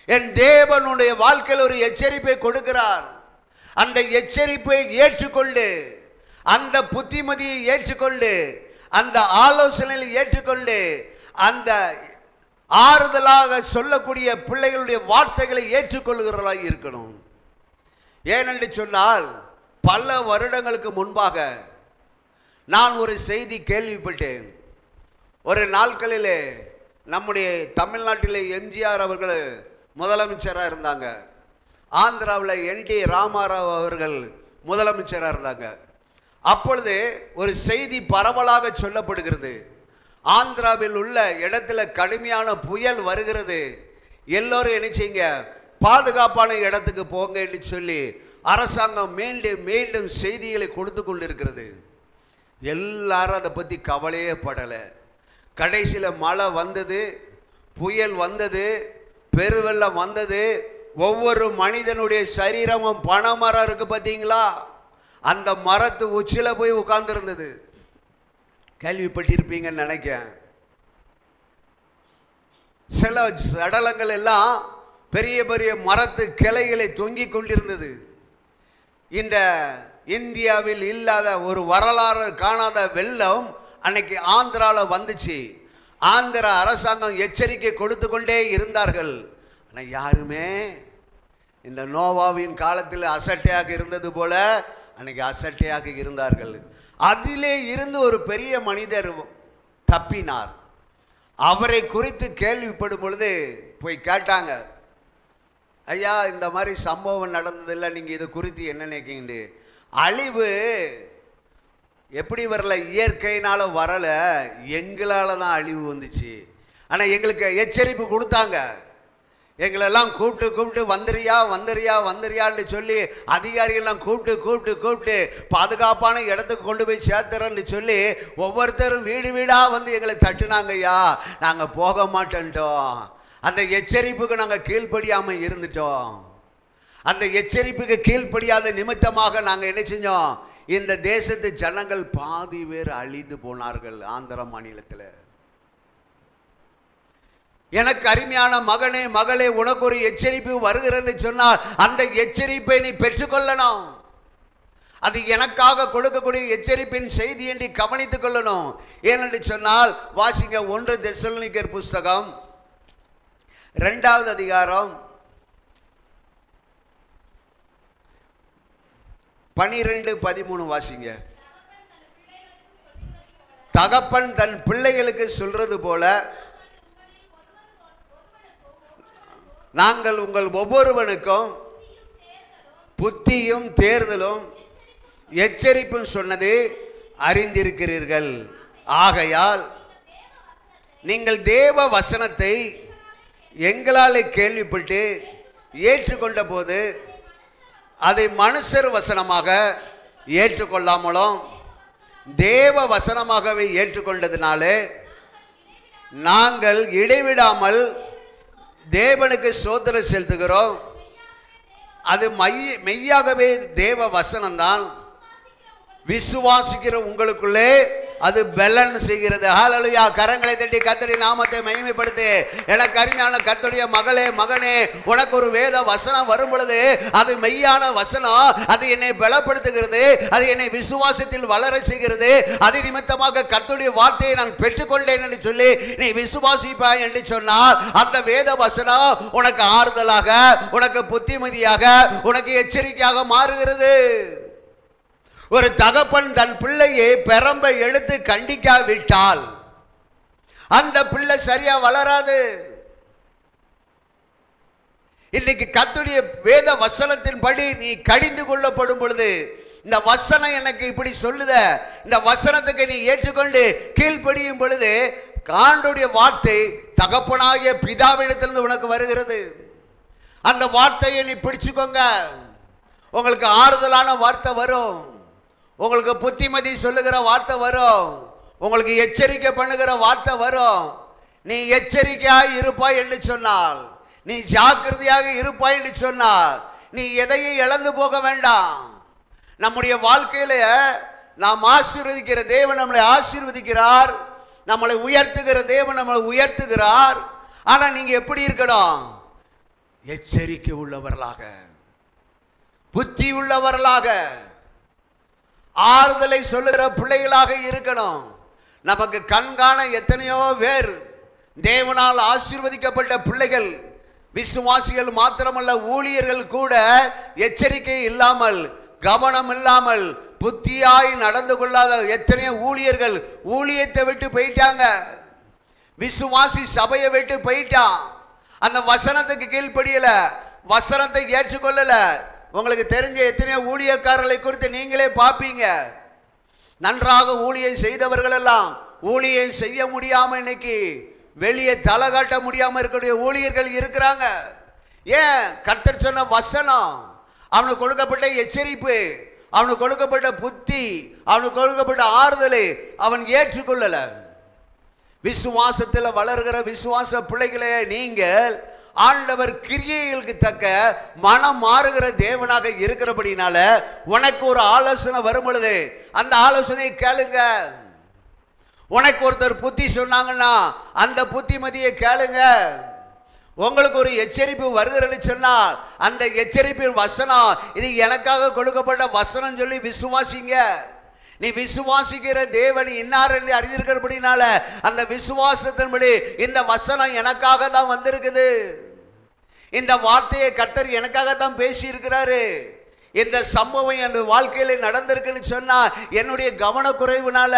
என் தேவனுடைய வாழ்க்கையில் ஒரு எச்சரிப்பை கொடுக்கிறார். அந்த எச்சரிப்பை ஏற்றுக்கொண்டு, அந்த புத்திமதியை ஏற்றுக்கொண்டு, அந்த ஆலோசனையை ஏற்றுக்கொண்டு, அந்த ஆறுதலாக சொல்லக்கூடிய பிள்ளைகளுடைய வார்த்தைகளை ஏற்றுக்கொள்கிறவர்களாக இருக்கணும். ஏனென்று சொன்னால், பல வருடங்களுக்கு முன்பாக நான் ஒரு செய்தி கேள்விப்பட்டேன். ஒரு நாட்களிலே நம்முடைய தமிழ்நாட்டிலே எம்ஜிஆர் அவர்கள் முதலமைச்சராக இருந்தாங்க. ஆந்திராவில் என்டி ராமாராவ் அவர்கள் முதலமைச்சராக இருந்தாங்க. அப்பொழுது ஒரு செய்தி பரவலாக சொல்லப்படுகிறது. ஆந்திராவில் உள்ள இடத்துல கடுமையான புயல் வருகிறது, எல்லோரும் என்ன செய்யுங்க, பாதுகாப்பான இடத்துக்கு போங்க என்று சொல்லி அரசாங்கம் மீண்டும் மீண்டும் செய்திகளை கொடுத்து கொண்டிருக்கிறது. எல்லாரும் அதை பற்றி கவலையே படலை. கடைசியில் மழை வந்தது, புயல் வந்தது, பெருவெள்ளம் வந்தது. ஒவ்வொரு மனிதனுடைய சரீரமும் பனைமரம் இருக்கு பார்த்தீங்களா, அந்த மரத்து உச்சியில் போய் உட்கார்ந்துருந்தது. கேள்விப்பட்டிருப்பீங்கன்னு நினைக்கிறேன். சில சடலங்கள் எல்லாம் பெரிய பெரிய மரத்து கிளைகளை தொங்கிக் கொண்டிருந்தது. இந்த இந்தியாவில் இல்லாத ஒரு வரலாறு காணாத வெள்ளம் அன்னைக்கு ஆந்திராவில் வந்துச்சு. ஆந்திரா அரசாங்கம் எச்சரிக்கை கொடுத்து கொண்டே இருந்தார்கள். ஆனால் யாருமே இந்த நோவாவின் காலத்தில் அசட்டையாக இருந்தது போல அன்னைக்கு அசட்டையாக இருந்தார்கள். அதிலே இருந்து ஒரு பெரிய மனிதர் தப்பினார். அவரை குறித்து கேள்விப்படும் பொழுது போய் கேட்டாங்க, ஐயா இந்த மாதிரி சம்பவம் நடந்ததில்லை, நீங்கள் இதை குறித்து என்ன நினைக்கிங்க? அழிவு எப்படி வரல, இயற்கையினால வரல, எங்களால் தான் அழிவு வந்துச்சு. ஆனால் எங்களுக்கு எச்சரிப்பு கொடுத்தாங்க. எங்களெல்லாம் கூப்பிட்டு வந்துறியா வந்துறியா வந்துறியான்னு சொல்லி அதிகாரிகள்லாம் கூப்பிட்டு பாதுகாப்பான இடத்துக்கு கொண்டு போய் சேர்த்துறோன்னு சொல்லி ஒவ்வொருத்தரும் வீடு வீடாக வந்து எங்களை தட்டுனாங்க. ஐயா நாங்கள் போக மாட்டேன்ட்டோம், அந்த எச்சரிப்புக்கு நாங்கள் கீழ்ப்படியாமல் இருந்துட்டோம். அந்த எச்சரிப்புக்கு கீழ்ப்படியாத நிமித்தமாக நாங்கள் என்ன செஞ்சோம், இந்த தேசத்து ஜனங்கள் பாதி பேர் அழிந்து போனார்கள் ஆந்திர மாநிலத்தில். எனக்கு அருமையான மகனே மகளே, உனக்கு ஒரு எச்சரிப்பு வருகிறன்னு சொன்னால் அந்த எச்சரிப்பை நீ பெற்றுக்கொள்ளணும். அது எனக்காக கொடுக்கக்கூடிய எச்சரிப்பின் செய்தி என்று கவனித்துக் கொள்ளணும். ஏனென்று சொன்னால் வாசிங்க 1 தெசலோனிக்கர் புஸ்தகம் 2வது அதிகாரம் 12-13 வாசிங்க. தகப்பன் தன் பிள்ளைகளுக்கு சொல்றது போல நாங்கள் உங்கள் ஒவ்வொருவனுக்கும் புத்தியும் தேர்தலும் எச்சரிப்பும் சொன்னது அறிந்திருக்கிறீர்கள். ஆகையால் நீங்கள் தேவ வசனத்தை எங்களால் கேள்விப்பட்டு ஏற்றுக்கொண்ட போது அதை மனுஷர் வசனமாக ஏற்றுக்கொள்ளாமலும் தேவ வசனமாகவே ஏற்றுக்கொண்டதினாலே நாங்கள் இடைவிடாமல் தேவனுக்கு ஸ்தோத்திரம் செலுத்துகிறோம். அது மெய்யாகவே தேவ வசனம்தான். விசுவாசிக்கிற உங்களுக்குள்ளே அது பலன் செய்கிறது. ஹல்லேலூயா. கரங்களை தட்டி கர்த்தருடைய நாமத்தை மகிமைப்படுத்து. எனக்கு அருமையான கர்த்தருடைய மகளே, மகனே, உனக்கு ஒரு வேத வசனம் வரும் பொழுது அது மெய்யான வசனம். அது என்னை பலப்படுத்துகிறது, அது என்னை விசுவாசத்தில் வளர செய்கிறது. அது நிமித்தமாக கர்த்தருடைய வார்த்தையை நான் பெற்றுக்கொண்டேன் என்று சொல்லி நீ விசுவாசிப்பாய் என்று சொன்னால் அந்த வேத வசனம் உனக்கு ஆறுதலாக, உனக்கு புத்திமதியாக, உனக்கு எச்சரிக்கையாக மாறுகிறது. ஒரு தகப்பன் தன் பிள்ளையை பெரம்பை எடுத்து கண்டிக்காவிட்டால் அந்த பிள்ளை சரியா வளராது. இன்னைக்கு கர்த்தருடைய வேத வசனத்தின்படி நீ கடிந்து கொள்ளப்படும் பொழுது, இந்த வசனம் எனக்கு இப்படி சொல்லுத, இந்த வசனத்துக்கு நீ ஏற்றுக்கொண்டு கீழ்ப்படியும் பொழுது ஆண்டவருடைய வார்த்தை தகப்பனாகிய பிதாவிடத்திலிருந்து உனக்கு வருகிறது. அந்த வார்த்தையை நீ பிடிச்சுக்கோங்க. உங்களுக்கு ஆறுதலான வார்த்தை வரும், உங்களுக்கு புத்திமதி சொல்லுகிற வார்த்தை வரும், உங்களுக்கு எச்சரிக்கை பண்ணுகிற வார்த்தை வரும். நீ எச்சரிக்கையாக இருப்பாய் என்று சொன்னால், நீ ஜாக்கிரதையாக இருப்பாய் என்று சொன்னால் நீ எதையும் இழந்து போக வேண்டாம். நம்முடைய வாழ்க்கையில நாம் ஆசீர்வதிக்கிற தேவன் நம்மளை ஆசீர்வதிக்கிறார், நம்மளை உயர்த்துகிற தேவன் நம்மளை உயர்த்துகிறார். ஆனா நீங்க எப்படி இருக்கணும்? எச்சரிக்கை உள்ளவர்களாக, புத்தி உள்ளவர்களாக, ஆறுதலை சொல்லுகிற பிள்ளைகளாக இருக்கணும். நமக்கு கண்காண எத்தனையோ பேர் தேவனால் ஆசீர்வதிக்கப்பட்ட பிள்ளைகள், விசுவாசிகள் மாத்திரமல்ல, ஊழியர்கள் கூட எச்சரிக்கை இல்லாமல், கவனம் இல்லாமல், புத்தியாய் நடந்து கொள்ளாத எத்தனையோ ஊழியர்கள் ஊழியத்தை விட்டு போயிட்டாங்க. விசுவாசி சபையை விட்டு போயிட்டான். அந்த வசனத்துக்கு கீழ்ப்படியல, வசனத்தை ஏற்றுக்கொள்ளல. உங்களுக்கு தெரிஞ்ச எத்தனையோ ஊழியக்காரர்களை குறித்து நீங்களே பார்ப்பீங்க. நன்றாக ஊழியம் செய்தவர்கள் எல்லாம் ஊழியம் செய்ய முடியாம இன்னைக்கு வெளியே தலை காட்ட முடியாம இருக்கக்கூடிய ஊழியர்கள் இருக்கிறாங்க. ஏன்? கர்த்தர் சொன்ன வசனம், அவனுக்கு கொடுக்கப்பட்ட எச்சரிப்பு, அவனுக்கு கொடுக்கப்பட்ட புத்தி, அவனுக்கு கொடுக்கப்பட்ட ஆறுதலை அவன் ஏற்றுக்கொள்ளல. விசுவாசத்தில் வளர்கிற விசுவாச பிள்ளைகளே, நீங்கள் ஆண்டவர் கிரியைகளுக்கு தக்க மனம் மாறுகிற தேவனாக இருக்கிறபடினால உனக்கு ஒரு ஆலோசனை வரும் பொழுது அந்த ஆலோசனை கேளுங்க. உனக்கு ஒருத்தர் புத்தி சொன்னாங்கன்னா அந்த புத்திமதியை கேளுங்க. உங்களுக்கு ஒரு எச்சரிப்பு வருகிறன்னு சொன்னால் அந்த எச்சரிப்பின் வசனம் இது எனக்காக கொடுக்கப்பட்ட வசனம் சொல்லி விசுவாசிங்க. நீ விசுவாசிக்கிற தேவன் இன்னார் என்று அறிந்திருக்கிறபடினால அந்த விசுவாசத்தின்படி இந்த வசனம் எனக்காக தான் வந்திருக்குது, இந்த வார்த்தையை கர்த்தர் எனக்காக தான் பேசி இருக்கிறாரு, இந்த சம்பவம் என் வாழ்க்கையில் நடந்திருக்குன்னு சொன்னா என்னுடைய கவனக்குறைவுனால,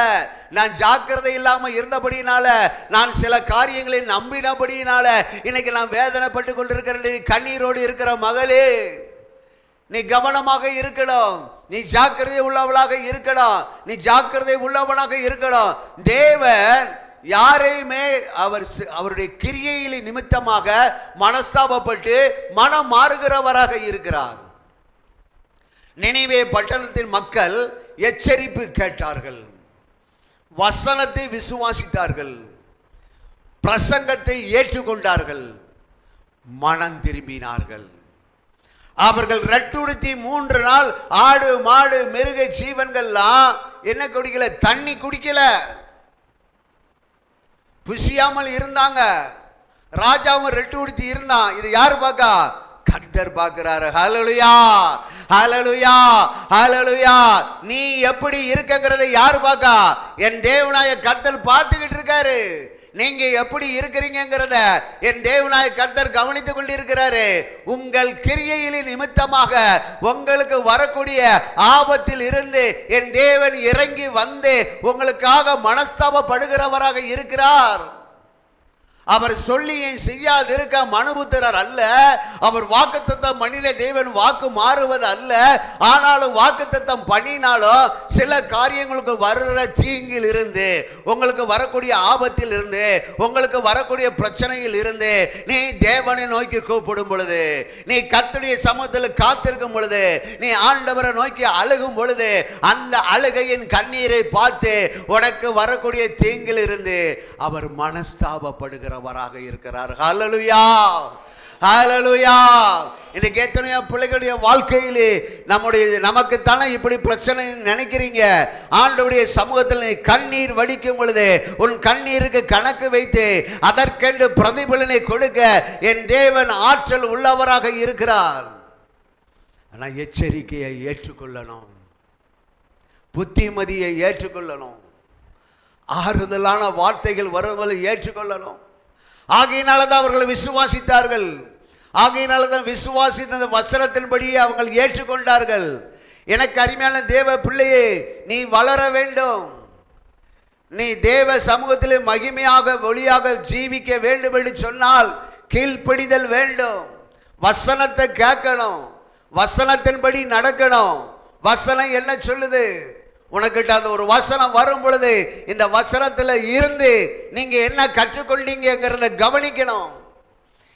நான் ஜாக்கிரதை இல்லாமல் இருந்தபடினால, நான் சில காரியங்களை நம்பினபடினால இன்னைக்கு நான் வேதனைப்பட்டு கொண்டிருக்கிறேன். கண்ணீரோடு இருக்கிற மகளே, நீ கவனமாக இருக்கணும், நீ ஜாக்கிரதை உள்ளவளாக இருக்கணும், நீ ஜாக்கிரதை உள்ளவனாக இருக்கணும். தேவன் யாரையுமே அவருடைய கிரியையில் நிமித்தமாக மனஸ்தாபப்பட்டு மனம் மாறுகிறவராக இருக்கிறார். நினிவே பட்டணத்தின் மக்கள் எச்சரிப்பு கேட்டார்கள், வசனத்தை விசுவாசித்தார்கள், பிரசங்கத்தை ஏற்றுக்கொண்டார்கள், மனம் திரும்பினார்கள். அவர்கள் ரெட்டுடுத்தி 3 நாள் ஆடு மாடு மிருக ஜீவன்கள்லாம் என்ன குடிக்கல? தண்ணி குடிக்கல, புசியாமல் இருந்தாங்க. ராஜாவும் ரெட்டு உடுத்தி இருந்தான். இது யாரு பார்க்கா? கர்த்தர் பார்க்கிறாரு. ஹல்லேலூயா. ஹல்லேலூயா, ஹல்லேலூயா. நீ எப்படி இருக்கங்கிறதை யார் பார்க்கா? என் தேவனாய கர்த்தர் பார்த்துக்கிட்டு இருக்காரு. நீங்க எப்படி இருக்கிறீங்கிறத என் தேவனாய கர்த்தர் கவனித்துக் கொண்டிருக்கிறாரு. உங்கள் கிரியைகளின் நிமித்தமாக உங்களுக்கு வரக்கூடிய ஆபத்தில் இருந்து என் தேவன் இறங்கி வந்து உங்களுக்காக மனஸ்தாபப்படுகிறவராக இருக்கிறார். அவர் சொல்லியை செய்யாது இருக்க மனுபுத்திரர் அல்ல. அவர் வாக்குத்தத்தம் பண்ணின தேவன் வாக்கு மாறுவது அல்ல. ஆனாலும் வாக்குத்தத்தம் பண்ணினாலும் சில காரியங்களுக்கு வருகிற தீங்கில் இருந்து, உங்களுக்கு வரக்கூடிய ஆபத்தில் இருந்து, உங்களுக்கு வரக்கூடிய பிரச்சனையில் இருந்து நீ தேவனை நோக்கி கூப்பிடும் பொழுது, நீ கர்த்தருடைய சமூகத்தில் காத்திருக்கும் பொழுது, நீ ஆண்டவரை நோக்கி அழுகும் பொழுது, அந்த அழுகையின் கண்ணீரை பார்த்து உனக்கு வரக்கூடிய தீங்கில் இருந்து அவர் மனஸ்தாபப்படுகிறார் இருக்கிறார். ஹல்லேலூயா, ஹல்லேலூயா. இன்னைக்கு எத்தனையோ பிள்ளைகளுடைய வாழ்க்கையிலே நமக்கு தானே இப்படி பிரச்சனை நினைக்கிறீங்க. ஆண்டவருடைய சமூகத்தில் நீ கண்ணீர் வடிக்கும் பொழுது உன் கண்ணீருக்கு கணக்கு வைத்து அதற்கென்று பிரதிபலனை கொடுக்க என் தேவன் ஆற்றல் உள்ளவராக இருக்கிறார். ஆனால் எச்சரிக்கையை ஏற்றுக்கொள்ளணும், புத்திமதியை ஏற்றுக்கொள்ளணும், ஆறுதலான வார்த்தைகள் வருவதை ஏற்றுக்கொள்ளணும். ஆகையினால தான் அவர்கள் விசுவாசித்தார்கள். ஆகையினால தான் விசுவாசித்த வசனத்தின்படியே அவர்கள் ஏற்றுக்கொண்டார்கள். எனக்கு அருமையான தேவ பிள்ளையே, நீ வளர வேண்டும். நீ தேவ சமூகத்திலே மகிமையாக ஒளியாக ஜீவிக்க வேண்டும் என்று சொன்னால் கீழ்ப்படிதல் வேண்டும். வசனத்தை கேட்கணும், வசனத்தின்படி நடக்கணும். வசனம் என்ன சொல்லுது? உனக்கிட்ட அந்த ஒரு வசனம் வரும் பொழுது இந்த வசனத்தில் இருந்து நீங்க என்ன கற்றுக்கொண்டீங்கிறத கவனிக்கணும்.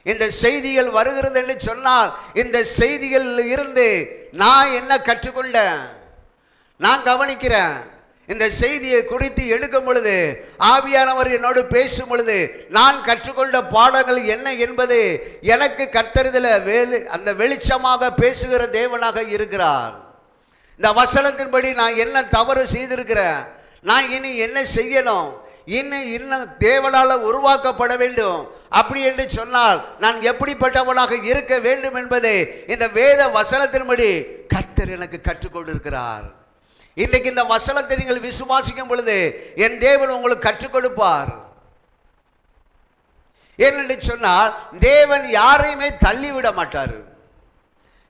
இந்த செய்திகள் வருகிறது என்று சொன்னால் இந்த செய்திகள் இருந்து நான் என்ன கற்றுக்கொண்டேன் நான் கவனிக்கிறேன். இந்த செய்தியை குறித்து எடுக்கும் பொழுது ஆவியானவர் என்னோடு பேசும் பொழுது நான் கற்றுக்கொண்ட பாடங்கள் என்ன என்பது எனக்கு கர்த்தரில் அந்த வெளிச்சமாக பேசுகிற தேவனாக இருக்கிறார். இந்த வசனத்தின்படி நான் என்ன தவறு செய்திருக்கிறேன், நான் இனி என்ன செய்யணும், இன்னும் தேவனால உருவாக்கப்பட வேண்டும் அப்படி என்று சொன்னால் நான் எப்படிப்பட்டவனாக இருக்க வேண்டும் என்பதை இந்த வேத வசனத்தின்படி கர்த்தர் எனக்கு கற்றுக் கொண்டிருக்கிறார். இன்றைக்கு இந்த வசனத்தை நீங்கள் விசுவாசிக்கும் பொழுது என் தேவன் உங்களுக்கு கற்றுக் கொடுப்பார். ஏனென்று சொன்னால் தேவன் யாரையுமே தள்ளிவிட மாட்டார்,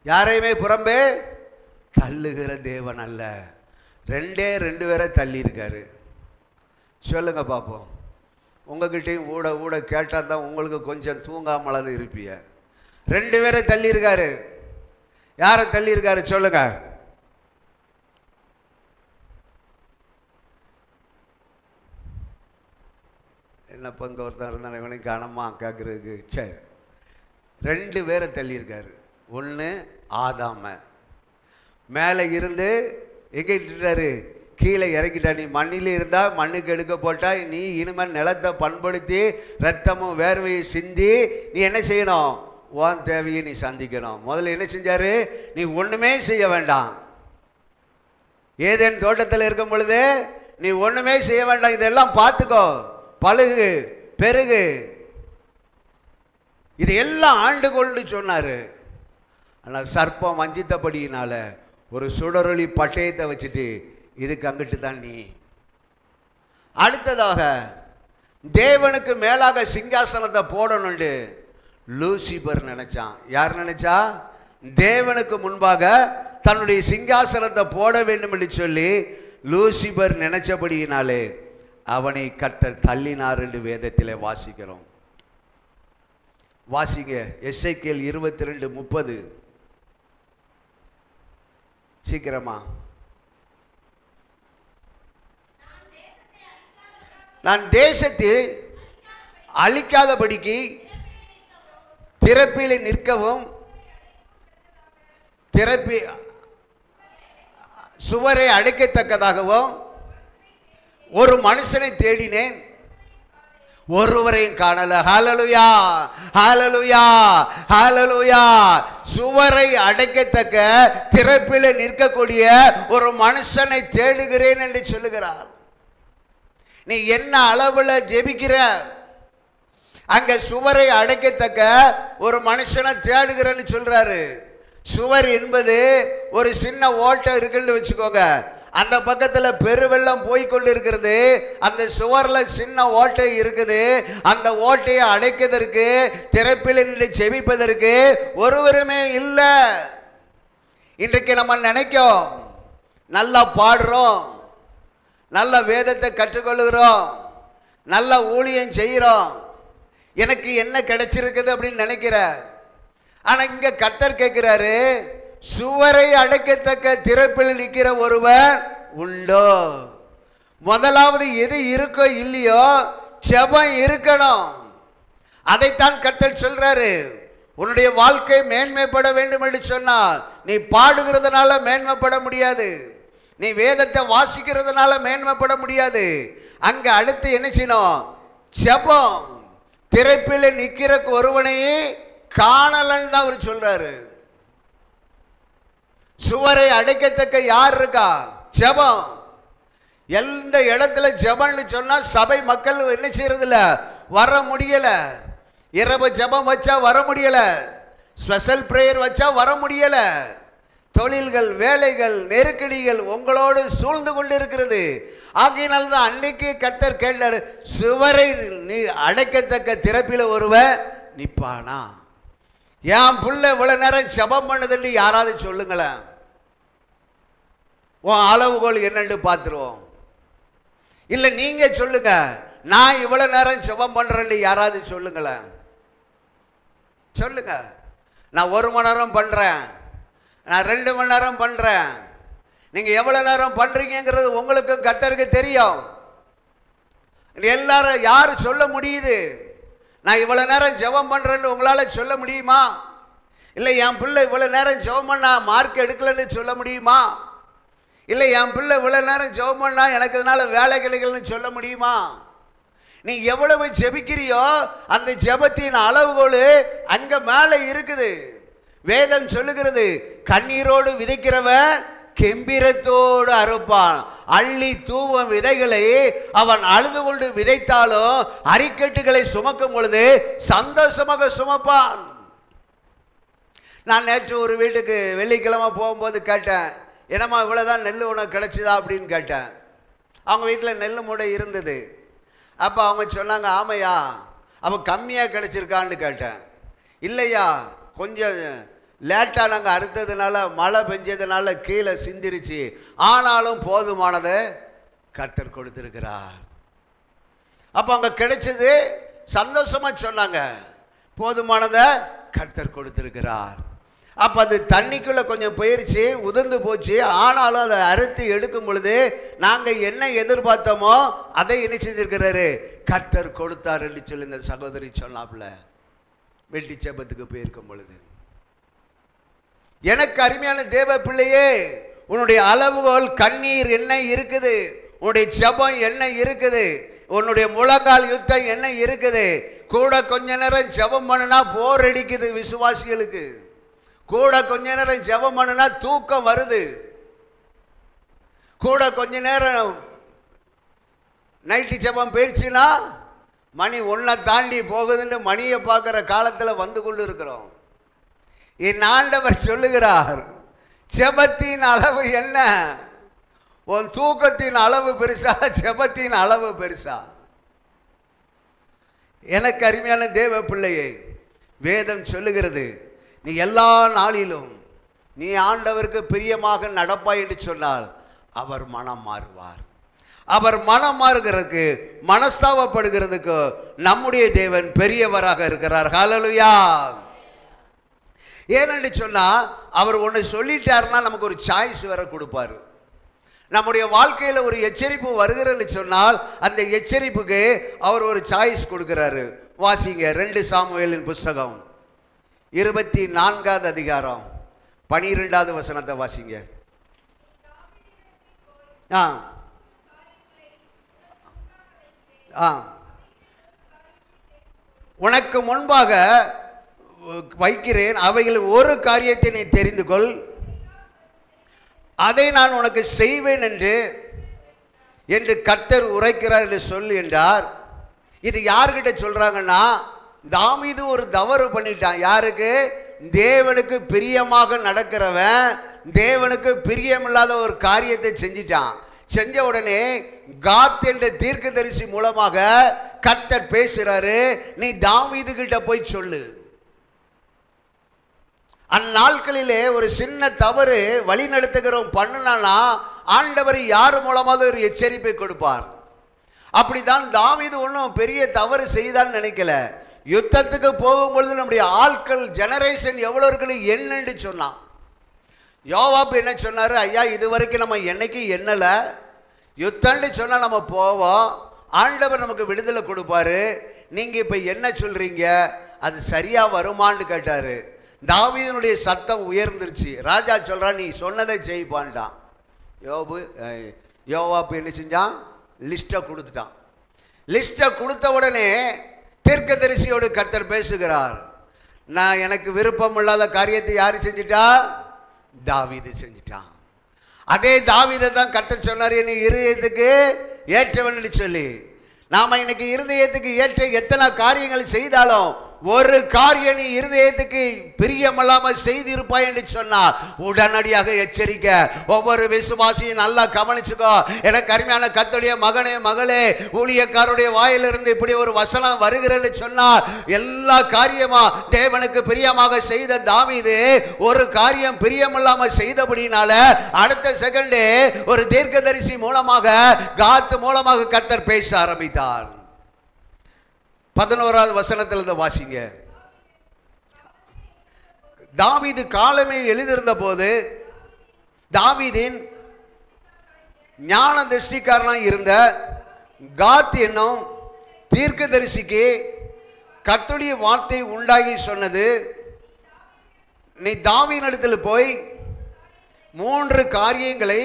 யாரையுமே புறம்பே தள்ளுகிற தேவன் அல்ல. ரெண்டு பேரை தள்ளி இருக்காரு. சொல்லுங்க பார்ப்போம். உங்ககிட்டையும் ஊட ஊட கேட்டால் தான் உங்களுக்கு கொஞ்சம் தூங்காமலாது இருப்பீங்க. 2 பேரை தள்ளி இருக்காரு. யாரை தள்ளி இருக்காரு சொல்லுங்க? என்ன பங்கு ஒருத்தர் இருந்தால் இவனையும் காணமா கேட்குறதுக்கு. சரி, 2 பேரை தள்ளி இருக்காரு. ஒன்று ஆதாம மேலே இருந்து எங்கிட்டாரு, கீழே இறக்கிட்டா. நீ மண்ணில் இருந்தால் மண்ணுக்கு எடுக்க போட்டால் நீ இனிமேல் நிலத்தை பண்படுத்தி ரத்தமும் வேர்வையை சிந்தி நீ என்ன செய்யணும், உன் தேவையை நீ சந்திக்கணும். முதல்ல என்ன செஞ்சாரு, நீ ஒன்றுமே செய்ய வேண்டாம். ஏதேன் தோட்டத்தில் இருக்கும் பொழுது நீ ஒன்றுமே செய்ய வேண்டாம், இதெல்லாம் பார்த்துக்கோ, பழுகு பெருகு, இது எல்லாம் ஆண்டுகொள்னு சொன்னார். ஆனால் சர்ப்பம் வஞ்சித்தபடியினால ஒரு சுடரொளி பட்டயத்தை வச்சுட்டு இதுக்கு அங்கிட்டு தான் நீ. அடுத்ததாக தேவனுக்கு மேலாக சிங்காசனத்தை போடணுண்டு லூசிபர் நினைச்சான். யார் நினைச்சா? தேவனுக்கு முன்பாக தன்னுடைய சிங்காசனத்தை போட வேண்டும் என்று சொல்லி லூசிபர் நினைச்சபடியினாலே அவனை கர்த்தர் தள்ளினார் என்று வேதத்திலே வாசிக்கிறோம். வாசிங்க எசேக்கியேல் 22:30. சீக்கிரமா. நான் தேசத்தில் அழிக்காதபடிக்கு திறப்பிலே நிற்கவும் திறப்பி சுவரை அடைக்கத்தக்கதாகவும் ஒரு மனுஷனை தேடினேன், ஒருவரையும் காணல. ஹல்லேலூயா, ஹல்லேலூயா, ஹல்லேலூயா. சுவரை அடைக்கத்தக்க திறப்பில் நிற்கக்கூடிய ஒரு மனுஷனை தேடுகிறேன் என்று சொல்லுகிறார். நீ என்ன அளவில் ஜெபிக்கிற, அங்க சுவரை அடைக்கத்தக்க ஒரு மனுஷனை தேடுகிறேன்னு சொல்றாரு. சுவர் என்பது ஒரு சின்ன ஓட்டை இருக்குன்னு வச்சுக்கோங்க. அந்த பக்கத்தில் பெருவெள்ளம் போய்கொண்டு இருக்கிறது. அந்த சுவரில் சின்ன ஓட்டை இருக்குது. அந்த ஓட்டையை அடைக்கிறதற்கு, திறப்பில் நின்று செபிப்பதற்கு ஒருவருமே இல்லை. இன்றைக்கு நம்ம நினைக்கும், நல்லா பாடுறோம், நல்ல வேதத்தை கற்றுக்கொள்கிறோம், நல்ல ஊழியம் செய்கிறோம், எனக்கு என்ன கிடைச்சிருக்குது அப்படின்னு நினைக்கிற. ஆனால் இங்கே கர்த்தர் கேட்கிறாரு, சுவரை அடைக்கத்தக்க திறப்பில் நிற்கிற ஒருவர் உண்டோ? முதலாவது எது இருக்கோ இல்லையோ ஜெபம் இருக்கணும். அதைத்தான் கர்த்தர் சொல்றாரு. உன்னுடைய வாழ்க்கை மேன்மைப்பட வேண்டும் என்று சொன்னால் நீ பாடுகிறதுனால மேன்மைப்பட முடியாது, நீ வேதத்தை வாசிக்கிறதுனால மேன்மைப்பட முடியாது. அங்க அடுத்து என்ன செய்யணும்? ஜெபம். திறப்பில் நிற்கிற ஒருவனையே காணலன்னு தான் அவர் சொல்றாரு. சுவரை அடைக்கத்தக்க யார் இருக்கா? ஜெபம். எந்த இடத்துல ஜெபம்னு சொன்னா சபை மக்கள் என்ன செய்யறது இல்ல, வர முடியல. இரவு ஜெபம் வச்சா வர முடியல, ஸ்பெஷல் பிரேயர் வச்சா வர முடியல. தொழில்கள், வேலைகள், நெருக்கடிகள் உங்களோடு சூழ்ந்து கொண்டு இருக்கிறது. ஆகையினால் தான் அன்னைக்கு கர்த்தர் கேட்டார், சுவரை நீ அடைக்கத்தக்க திறப்பில ஒருவன் நிப்பானா? என் புள்ள இவ்வளவு நேரம் ஜெபம் பண்ணுதுன்னு யாராவது சொல்லுங்களேன். உன் அளவுகோல் என்னன்னு பார்த்துருவோம். இல்லை நீங்க சொல்லுங்க, நான் இவ்வளவு நேரம் ஜெபம் பண்றேன்னு யாராவது சொல்லுங்களேன். சொல்லுங்க. நான் 1 மணி நேரம் பண்றேன், நான் 2 மணி நேரம் பண்றேன். நீங்க எவ்வளவு நேரம் பண்றீங்கிறது உங்களுக்கும் கர்த்தருக்கு தெரியும். எல்லாரும் யாரு சொல்ல முடியுது? நான் இவ்வளவு நேரம் ஜெபம் பண்றேன்னு உங்களால சொல்ல முடியுமா? இல்லை என் பிள்ளை இவ்வளவு நேரம் ஜெபம் பண்ணா மார்க் எடுக்கலன்னு சொல்ல முடியுமா? இல்லை என் பிள்ளை இவ்வளவு நேரம் ஜெபம் பண்ணா எனக்கு இதனால வேலை கிடைக்கலன்னு சொல்ல முடியுமா? நீ எவ்வளவு ஜெபிக்கிறியோ அந்த ஜெபத்தின் அளவுகோல் அங்க மேலே இருக்குது. வேதம் சொல்லுகிறது, கண்ணீரோடு விதைக்கிறவன் கெம்பீரத்தோடு அறுப்பான். அள்ளி தூவும் விதைகளை அவன் அழுது கொண்டு விதைத்தாலும் அரிக்கட்டுகளை சுமக்கும் பொழுது சந்தோஷமாக சுமப்பான். நான் நேற்று ஒரு வீட்டுக்கு வெள்ளிக்கிழமை போகும்போது கேட்டேன், என்னம்மா இவ்வளோதான் நெல் உனக்கு கிடைச்சிதா அப்படின்னு கேட்டேன். அவங்க வீட்டில் நெல் மூடை இருந்தது. அப்போ அவங்க சொன்னாங்க, ஆமையா அப்போ கம்மியாக கிடைச்சிருக்கான்னு கேட்டேன். இல்லையா, கொஞ்சம் லேட்டாக நாங்கள் அறுத்ததுனால மழை பெஞ்சதுனால கீழே சிந்திருச்சு, ஆனாலும் போதுமானதை கர்த்தர் கொடுத்திருக்கிறார். அப்போ அங்கே கிடைச்சது சந்தோஷமாக சொன்னாங்க, போதுமானதை கர்த்தர் கொடுத்திருக்கிறார். அப்போ அது தண்ணிக்குள்ளே கொஞ்சம் போயிடுச்சு, உதிர்ந்து போச்சு. ஆனாலும் அதை அறுத்து எடுக்கும் பொழுது நாங்கள் என்ன எதிர்பார்த்தோமோ அதை என்ன செஞ்சிருக்கிறாரு, கர்த்தர் கொடுத்தார் என்று சொல்லி இந்த சகோதரி சொன்னாப்புல வெட்டி ஜெபத்துக்கு போயிருக்கும் பொழுது. எனக்கு அருமையான தேவ பிள்ளையே, உன்னுடைய அளவுகோல் கண்ணீர் என்ன இருக்குது, உன்னுடைய ஜெபம் என்ன இருக்குது, உன்னுடைய முழங்கால் யுத்தம் என்ன இருக்குது. கூட கொஞ்ச நேரம் ஜெபம் பண்ணுனா போர் அடிக்குது விசுவாசிகளுக்கு. கூட கொஞ்ச நேரம் ஜெபம் பண்ணுனா தூக்கம் வருது. கூட கொஞ்ச நேரம் நைட்டு ஜெபம் போயிடுச்சுன்னா மணி 1 தாண்டி போகுதுன்னு மணியை பார்க்குற காலத்தில் வந்து கொண்டு இருக்கிறோம். என் ஆண்டவர் சொல்லுகிறார், ஜெபத்தின் அளவு என்ன? உன் தூக்கத்தின் அளவு பெருசா, ஜெபத்தின் அளவு பெருசா? எனக்கு அருமையான தேவ பிள்ளையை, வேதம் சொல்லுகிறது, நீ எல்லா நாளிலும் நீ ஆண்டவருக்கு பிரியமாக நடப்பாய் என்று சொன்னால் அவர் மனம் மாறுவார். அவர் மனம் மாறுகிறதுக்கு, மனஸ்தாபப்படுகிறதுக்கு நம்முடைய தேவன் பெரியவராக இருக்கிறார். ஹல்லேலூயா. ஏனென்று சொன்னா அவர் ஒன்று சொல்லிட்டாருன்னா நமக்கு ஒரு சாய்ஸ் வேற கொடுப்பாரு. நம்முடைய வாழ்க்கையில் ஒரு எச்சரிப்பு வருகிறன்னு சொன்னால் அந்த எச்சரிப்புக்கு அவர் ஒரு சாய்ஸ் கொடுக்கிறாரு. வாசிங்க 2 சாமுவேலின் புஸ்தகம் 24வது அதிகாரம் 12வது வசனத்தை வாசிங்க. உனக்கு முன்பாக வைக்கிறேன், அவைகள் ஒரு காரியத்தை நீ தெரிந்து கொள், அதை நான் உனக்கு செய்வேன் என்று கர்த்தர் உரைக்கிறார் என்று சொல் என்றார். இது யார்கிட்ட சொல்றாங்கன்னா, தாவீது ஒரு தவறு பண்ணிட்டான். யாருக்கு? தேவனுக்கு பிரியமாக நடக்கிறவன் தேவனுக்கு பிரியமில்லாத ஒரு காரியத்தை செஞ்சிட்டான். செஞ்ச உடனே காத் என்ற தீர்க்கதரிசி மூலமாக கர்த்தர் பேசுறாரு, நீ தாவீது கிட்ட போய் சொல்லு. அந்நாட்களிலே ஒரு சின்ன தவறு வழி நடத்துகிறோம் பண்ணுனா ஆண்டவர் யார் மூலமாக ஒரு எச்சரிப்பை கொடுப்பார். அப்படித்தான் தாவீது ஒன்றும் பெரிய தவறு செய்தான்னு நினைக்கல. யுத்தத்துக்கு போகும்பொழுது நம்முடைய ஆட்கள் ஜெனரேஷன் எவ்வளோ இருக்குன்னு என்னன்னு சொன்னான். யோவாப் என்ன சொன்னார், ஐயா இது வரைக்கும் நம்ம என்னைக்கு எண்ணல, யுத்தம்னு சொன்னால் நம்ம போவோம், ஆண்டவர் நமக்கு விடுதலை கொடுப்பாரு, நீங்கள் இப்போ என்ன சொல்கிறீங்க, அது சரியாக வருமானு கேட்டார். தாவீதுனுடைய சத்தம் உயர்ந்துருச்சு. ராஜா சொல்கிறான், நீ சொன்னதை செய்ப்பான்ட்டான். யோவாப் என்ன செஞ்சான், லிஸ்ட்டை கொடுத்துட்டான். லிஸ்ட்டை கொடுத்த உடனே தீர்க்கதரிசியோடு கர்த்தர் பேசுகிறார். நான் எனக்கு விருப்பம் இல்லாத காரியத்தை யார் செஞ்சிட்டா, தாவீது செஞ்சிட்டான். அதே தாவீதை தான் கர்த்தர் சொன்னார், என்னை இருதயத்துக்கு ஏற்றவன் சொல்லி. நாம இன்னைக்கு இருதயத்துக்கு ஏற்ற எத்தனை காரியங்கள் செய்தாலும் ஒரு காரியம் நீ இருதயத்துக்கு பிரியமில்லாமல் செய்திருப்பாய் என்று சொன்னார் உடனடியாக எச்சரிக்க. ஒவ்வொரு விசுவாசியும் நல்லா கவனிச்சுக்கோ. எனக்கு அருமையான கர்த்தருடைய மகனே மகளே, ஊழியக்காரருடைய வாயிலிருந்து இப்படி ஒரு வசனம் வருகிறேன்னு சொன்னார். எல்லா காரியமா தேவனுக்கு பிரியமாக செய்த தாவீது ஒரு காரியம் பிரியமில்லாமல் செய்தபடினால அடுத்த செகண்டே ஒரு தீர்க்கதரிசி மூலமாக காத் மூலமாக கர்த்தர் பேச ஆரம்பித்தார். 11வது வசனத்திலிருந்து வாசிங்க. தாவீது காலமே எழுதியிருந்த போது தாவீதின் ஞான திருஷ்டிக்காரனாய் இருந்த காத் என்னும் தீர்க்கதரிசிக்கு கர்த்தருடைய வார்த்தை உண்டாகி சொன்னது, நீ தாவீதினிடத்தில் போய் 3 காரியங்களை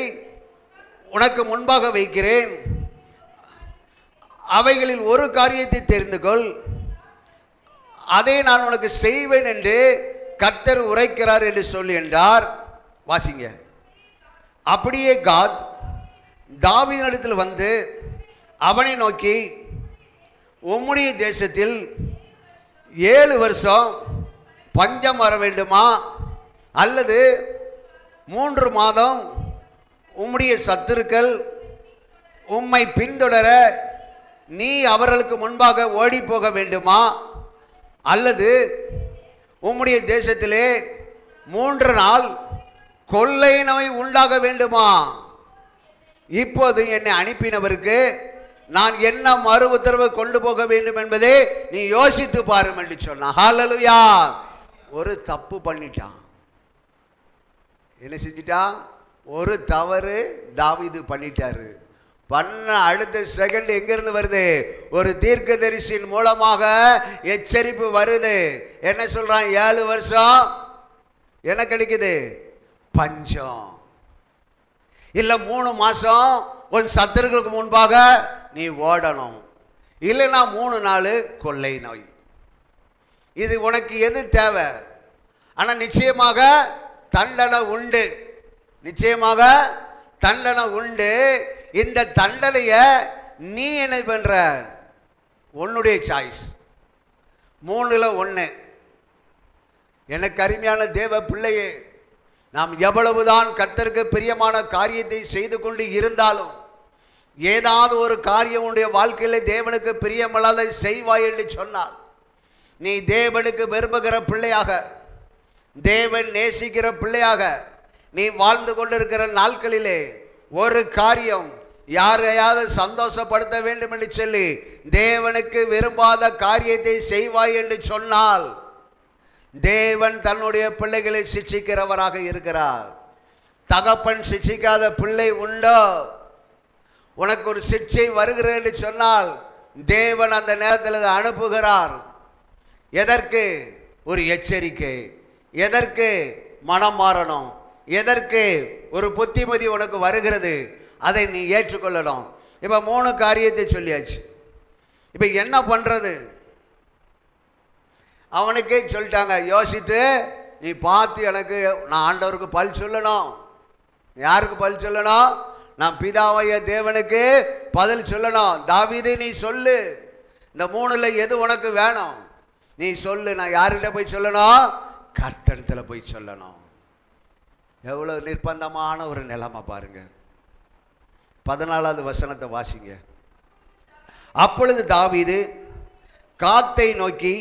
உனக்கு முன்பாக வைக்கிறேன், அவைகளில் ஒரு காரியத்தை தெரிந்து கொள், அதை நான் உனக்கு செய்வேன் என்று கர்த்தர் உரைக்கிறார் என்று சொல்லி என்றார். வாசிங்க. அப்படியே காத் தாவீதினிடத்தில் வந்து அவனை நோக்கி, உம்முடைய தேசத்தில் 7 வருஷம் பஞ்சம் வர வேண்டுமா, அல்லது 3 மாதம் உம்முடைய சத்துருக்கள் உம்மை பின்தொடர நீ அவர்களுக்கு முன்பாக ஓடி போக வேண்டுமா, அல்லது உம்முடைய தேசத்திலே 3 நாள் கொள்ளை நோய் உண்டாக வேண்டுமா? இப்போது என்னை அனுப்பினவருக்கு நான் என்ன மறு உத்தரவு கொண்டு போக வேண்டும் என்பதை நீ யோசித்து பாரும் என்று சொன்னான். ஹல்லேலூயா. ஒரு தப்பு பண்ணிட்டான். என்ன செஞ்சிட்டான்? ஒரு தவறு தாவீது பண்ணிட்டாரு. பண்ண அடுத்த செகண்ட் எங்கிருந்து வருது? ஒரு தீர்க்கதரிசியின் மூலமாக எச்சரிப்பு வருது. என்ன சொல்றான்? 7 வருஷம் என்ன கிடைக்குது? பஞ்சம். இல்ல 3 மாசம் உன் சத்துருக்களுக்கு முன்பாக நீ ஓடணும், இல்லைன்னா 3 நாள் கொள்ளை நோய். இது உனக்கு எது தேவை? ஆனா நிச்சயமாக தண்டனை உண்டு, நிச்சயமாக தண்டனை உண்டு. இந்த தண்டனைய நீ என்ன பண்ற? உன்னுடைய சாய்ஸ். 3ல் 1. எனக்கு அருமையான தேவ பிள்ளையே, நாம் எவ்வளவுதான் கர்த்தருக்கு பிரியமான காரியத்தை செய்து கொண்டு இருந்தாலும் ஏதாவது ஒரு காரியம் உன்னுடைய வாழ்க்கையில் தேவனுக்கு பிரியமில்லாத செய்வாய் என்று சொன்னால், நீ தேவனுக்கு விரும்புகிற பிள்ளையாக, தேவன் நேசிக்கிற பிள்ளையாக நீ வாழ்ந்து கொண்டிருக்கிற நாட்களிலே ஒரு காரியம் யாரையாவது சந்தோஷப்படுத்த வேண்டும் என்று சொல்லி தேவனுக்கு விரும்பாத காரியத்தை செய்வாய் என்று சொன்னால், தேவன் தன்னுடைய பிள்ளைகளை சிட்சிக்கிறவராக இருக்கிறார். தகப்பன் சிட்சிக்காத பிள்ளை உண்டோ? உனக்கு ஒரு சிட்சை வருகிறது என்று சொன்னால் தேவன் அந்த நேரத்தில் அனுப்புகிறார். எதற்கு? ஒரு எச்சரிக்கை. எதற்கு? மனம் மாறணும். எதற்கு? ஒரு புத்திமதி உனக்கு வருகிறது, அதை நீ ஏற்றுக்கொள்ளணும். இப்போ 3 காரியத்தை சொல்லியாச்சு. இப்போ என்ன பண்ணுறது? அவனுக்கே சொல்லிட்டாங்க, யோசித்து நீ பார்த்து எனக்கு நான் ஆண்டவருக்கு பல் சொல்லணும். யாருக்கு பல் சொல்லணும்? நான் பிதாவைய தேவனுக்கு பதில் சொல்லணும். தாவீதே நீ சொல்லு, இந்த 3ல் எது உனக்கு வேணும் நீ சொல்லு. நான் யார்கிட்ட போய் சொல்லணும்? கர்த்தரிடத்தில் போய் சொல்லணும். எவ்வளவு நிர்பந்தமான ஒரு நிலைமை பாருங்க. 14வது வசனத்தை வாசிங்க. அப்பொழுது தாவீது காத்தை நோக்கி,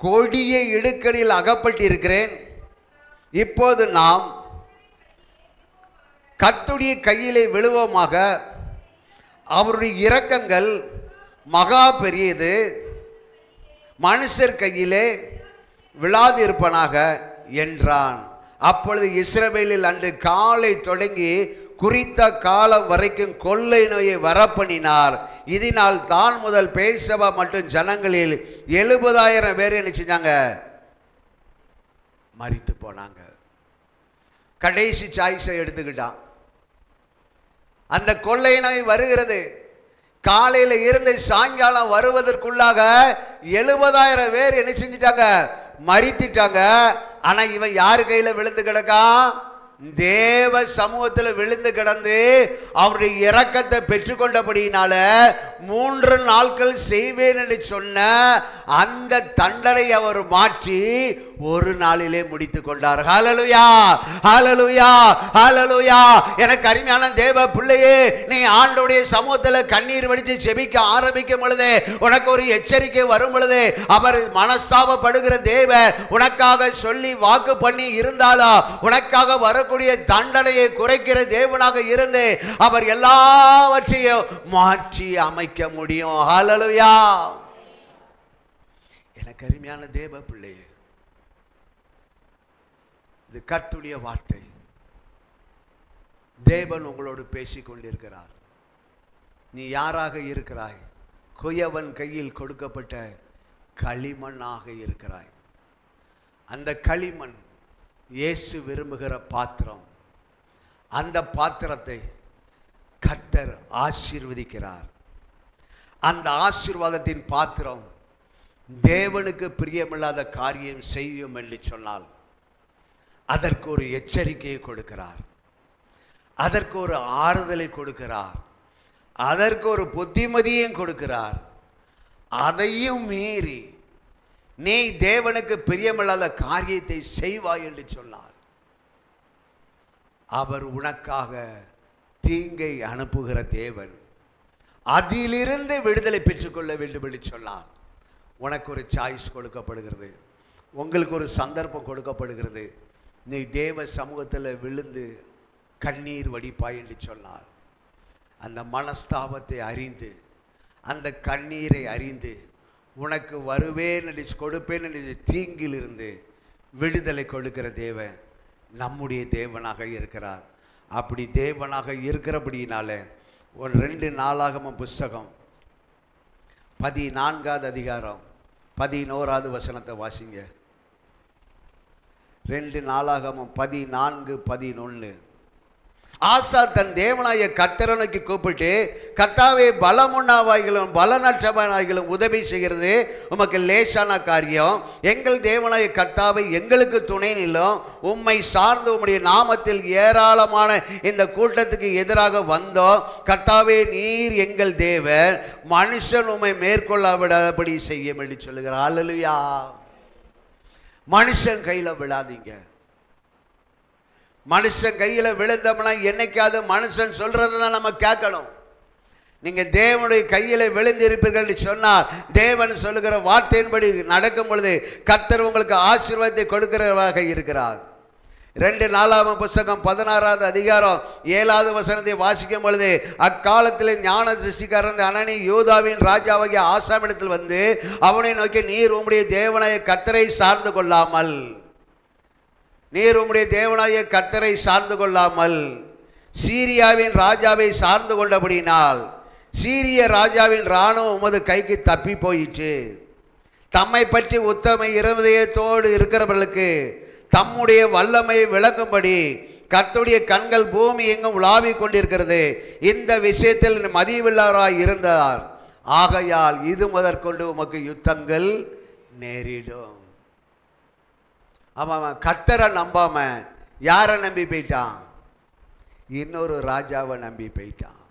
கொடிய இடுக்கணில் அகப்பட்டிருக்கிறேன், இப்போது நாம் கர்த்தருடைய கையிலே விழுவோமாக, அவருடைய இரக்கங்கள் மகா பெரியது, மனுஷர் கையிலே விழாது இருப்பனாக என்றான். அப்பொழுது இஸ்ரவேலில் அன்று காலை தொடங்கி குறித்த காலம் வரைக்கும் கொள்ளை நோயை வரப்பண்ணினார். இதனால் தான் முதல் பெயர்சபா மற்றும் ஜனங்களில் 70,000 பேர் என்ன செஞ்சாங்க? மரித்து போனாங்க. கடைசி சாய்ஸை எடுத்துக்கிட்டான். அந்த கொள்ளை நோய் வருகிறது. காலையில் இருந்து சாயங்காலம் வருவதற்குள்ளாக 70,000 பேர் என்ன செஞ்சிட்டாங்க? மரித்திட்டாங்க. ஆனா இவன் யாரு கையில விழுந்து கிடக்கான்? தேவ சமூகத்தில் விழுந்து கிடந்து அவருடைய இரக்கத்தை பெற்றுக்கொண்டபடியினால 3 நாட்கள் செய்வேன் என்று சொன்ன அந்த தண்டனை அவர் மாற்றி ஒரு நாளிலே முடித்து கொண்டார். ஹல்லேலூயா, ஹல்லேலூயா, ஹல்லேலூயா. எனக்கு அருமையான தேவ பிள்ளையே, நீ ஆண்டவருடைய சமூகத்தில் கண்ணீர் வடித்து செபிக்க ஆரம்பிக்கும் பொழுது, உனக்கு ஒரு எச்சரிக்கை வரும் பொழுது, அவர் மனஸ்தாபப்படுகிற தேவ உனக்காக சொல்லி வாக்கு பண்ணி இருந்தாலும் உனக்காக வரக்கூடிய தண்டனையை குறைக்கிற தேவனாக இருந்து அவர் எல்லாவற்றையும் மாற்றி அமைக்க முடியும். ஹல்லேலூயா. எனக்கு அருமையான தேவ பிள்ளையே, இது கர்த்தருடைய வார்த்தை. தேவன் உங்களோடு பேசிக் கொண்டிருக்கிறார். நீ யாராக இருக்கிறாய்? குயவன் கையில் கொடுக்கப்பட்ட களிமண்ணாக இருக்கிறாய். அந்த களிமண் இயேசு விரும்புகிற பாத்திரம். அந்த பாத்திரத்தை கர்த்தர் ஆசீர்வதிக்கிறார். அந்த ஆசீர்வாதத்தின் பாத்திரம் தேவனுக்கு பிரியமில்லாத காரியம் செய்யும் என்று சொன்னால் அதற்கு ஒரு எச்சரிக்கையை கொடுக்கிறார், அதற்கு ஒரு ஆறுதலை கொடுக்கிறார், அதற்கு ஒரு புத்திமதியையும் கொடுக்கிறார். அதையும் மீறி நீ தேவனுக்கு பிரியமில்லாத காரியத்தை செய்வாய் என்று சொன்னார் அவர் உனக்காக தீங்கை அனுப்புகிற தேவன். அதிலிருந்து விடுதலை பெற்றுக்கொள்ள வேண்டும் என்று சொன்னார். உனக்கு ஒரு சாய்ஸ் கொடுக்கப்படுகிறது, உங்களுக்கு ஒரு சந்தர்ப்பம் கொடுக்கப்படுகிறது. நீ தேவ சமூகத்தில் விழுந்து கண்ணீர் வடிப்பாய் என்று சொன்னார். அந்த மனஸ்தாபத்தை அறிந்து, அந்த கண்ணீரை அறிந்து, உனக்கு வருவேன் என்று கொடுப்பேன் என்று தீங்கிலிருந்து விடுதலை கொடுக்கிற தேவன் நம்முடைய தேவனாக இருக்கிறார். அப்படி தேவனாக இருக்கிறபடினால ஒரு 2 நாளாகமம் புஸ்தகம் 14வது அதிகாரம் 11வது வசனத்தை வாசிங்க. 2 நாளாகமம் 14:11. ஆசா தன் தேவனாய கர்த்தரை நோக்கி கூப்பிட்டு, கர்த்தாவே, பலமுன்னாவாய்களும் பலனற்றவனாய்களும் உதவி செய்கிறது உமக்கு லேசான காரியம். எங்கள் தேவனாய கர்த்தாவை எங்களுக்கு துணை நில்லும். உம்மை சார்ந்து உம்முடைய நாமத்தில் ஏராளமான இந்த கூட்டத்துக்கு எதிராக வந்தோம். கர்த்தாவே, நீர் எங்கள் தேவன், மனுஷன் உம்மை மேற்கொள்ள விடாதபடி செய்யும் என்று சொல்லுகிறார். அல்லேலூயா. மனுஷன் கையில விழாதீங்க. மனுஷன் கையில விழுந்தோம்னா என்னைக்காவது மனுஷன் சொல்றதுதான் நம்ம கேட்கணும். நீங்க தேவனுடைய கையில விழுந்திருப்பீர்கள் சொன்னால், தேவன் சொல்லுகிற வார்த்தையின்படி நடக்கும் பொழுது கர்த்தர் உங்களுக்கு ஆசீர்வாதத்தை கொடுக்கிறவராக இருக்கிறார். 2 நாளாகமம் புஸ்தகம் 16வது அதிகாரம் 7வது வசனத்தை வாசிக்கும் பொழுது, அக்காலத்தில் ஞான சிருஷ்டிக்காரன் அனனி யூதாவின் ராஜாவாகிய ஆசாமிடத்தில் வந்து அவனை நோக்கி, நீர் உம்முடைய தேவனாய கர்த்தரை சார்ந்து கொள்ளாமல், நீர் உம்முடைய தேவனாய கர்த்தரை சார்ந்து கொள்ளாமல் சீரியாவின் ராஜாவை சார்ந்து கொண்டபடியினால் சீரிய ராஜாவின் இராணுவம் உமது கைக்கு தப்பி போயிற்று. தம்மை பற்றி உத்தம இருதயத்தோடு இருக்கிறவர்களுக்கு தம்முடைய வல்லமையை விளக்கும்படி கர்த்தருடைய கண்கள் பூமி எங்கும் உலாவிக் கொண்டிருக்கிறது. இந்த விஷயத்தில் மதிவில்லாராய் இருந்தார். ஆகையால் இது முதற்கொண்டு உமக்கு யுத்தங்கள் நேரிடும். அவன் கர்த்தரை நம்பாம யாரை நம்பி போயிட்டான்? இன்னொரு ராஜாவை நம்பி போயிட்டான்.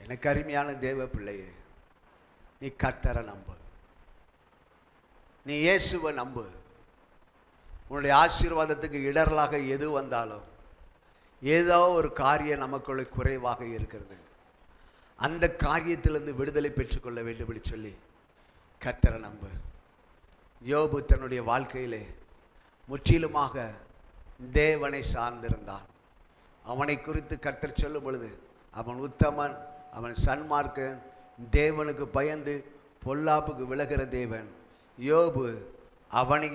எனக்கு அருமையான தேவ பிள்ளையே, நீ கர்த்தரை நம்பு. நீ இயேசுவை நம்பு. உன்னுடைய ஆசீர்வாதத்துக்கு இடரலாக எது வந்தாலும், ஏதோ ஒரு காரியம் நமக்குள்ள குறைவாக இருக்கிறது, அந்த காரியத்திலிருந்து விடுதலை பெற்றுக்கொள்ள வேண்டும் என்று சொல்லி கர்த்தரை நம்பு. யோபு தன்னுடைய வாழ்க்கையிலே முற்றிலுமாக தேவனை சார்ந்திருந்தான். அவனை குறித்து கர்த்தர் சொல்லும் பொழுது, அவன் உத்தமன், அவன் சன்மார்க்கன், தேவனுக்கு பயந்து பொல்லாப்புக்கு விலகிற தேவன். யோபு அவனை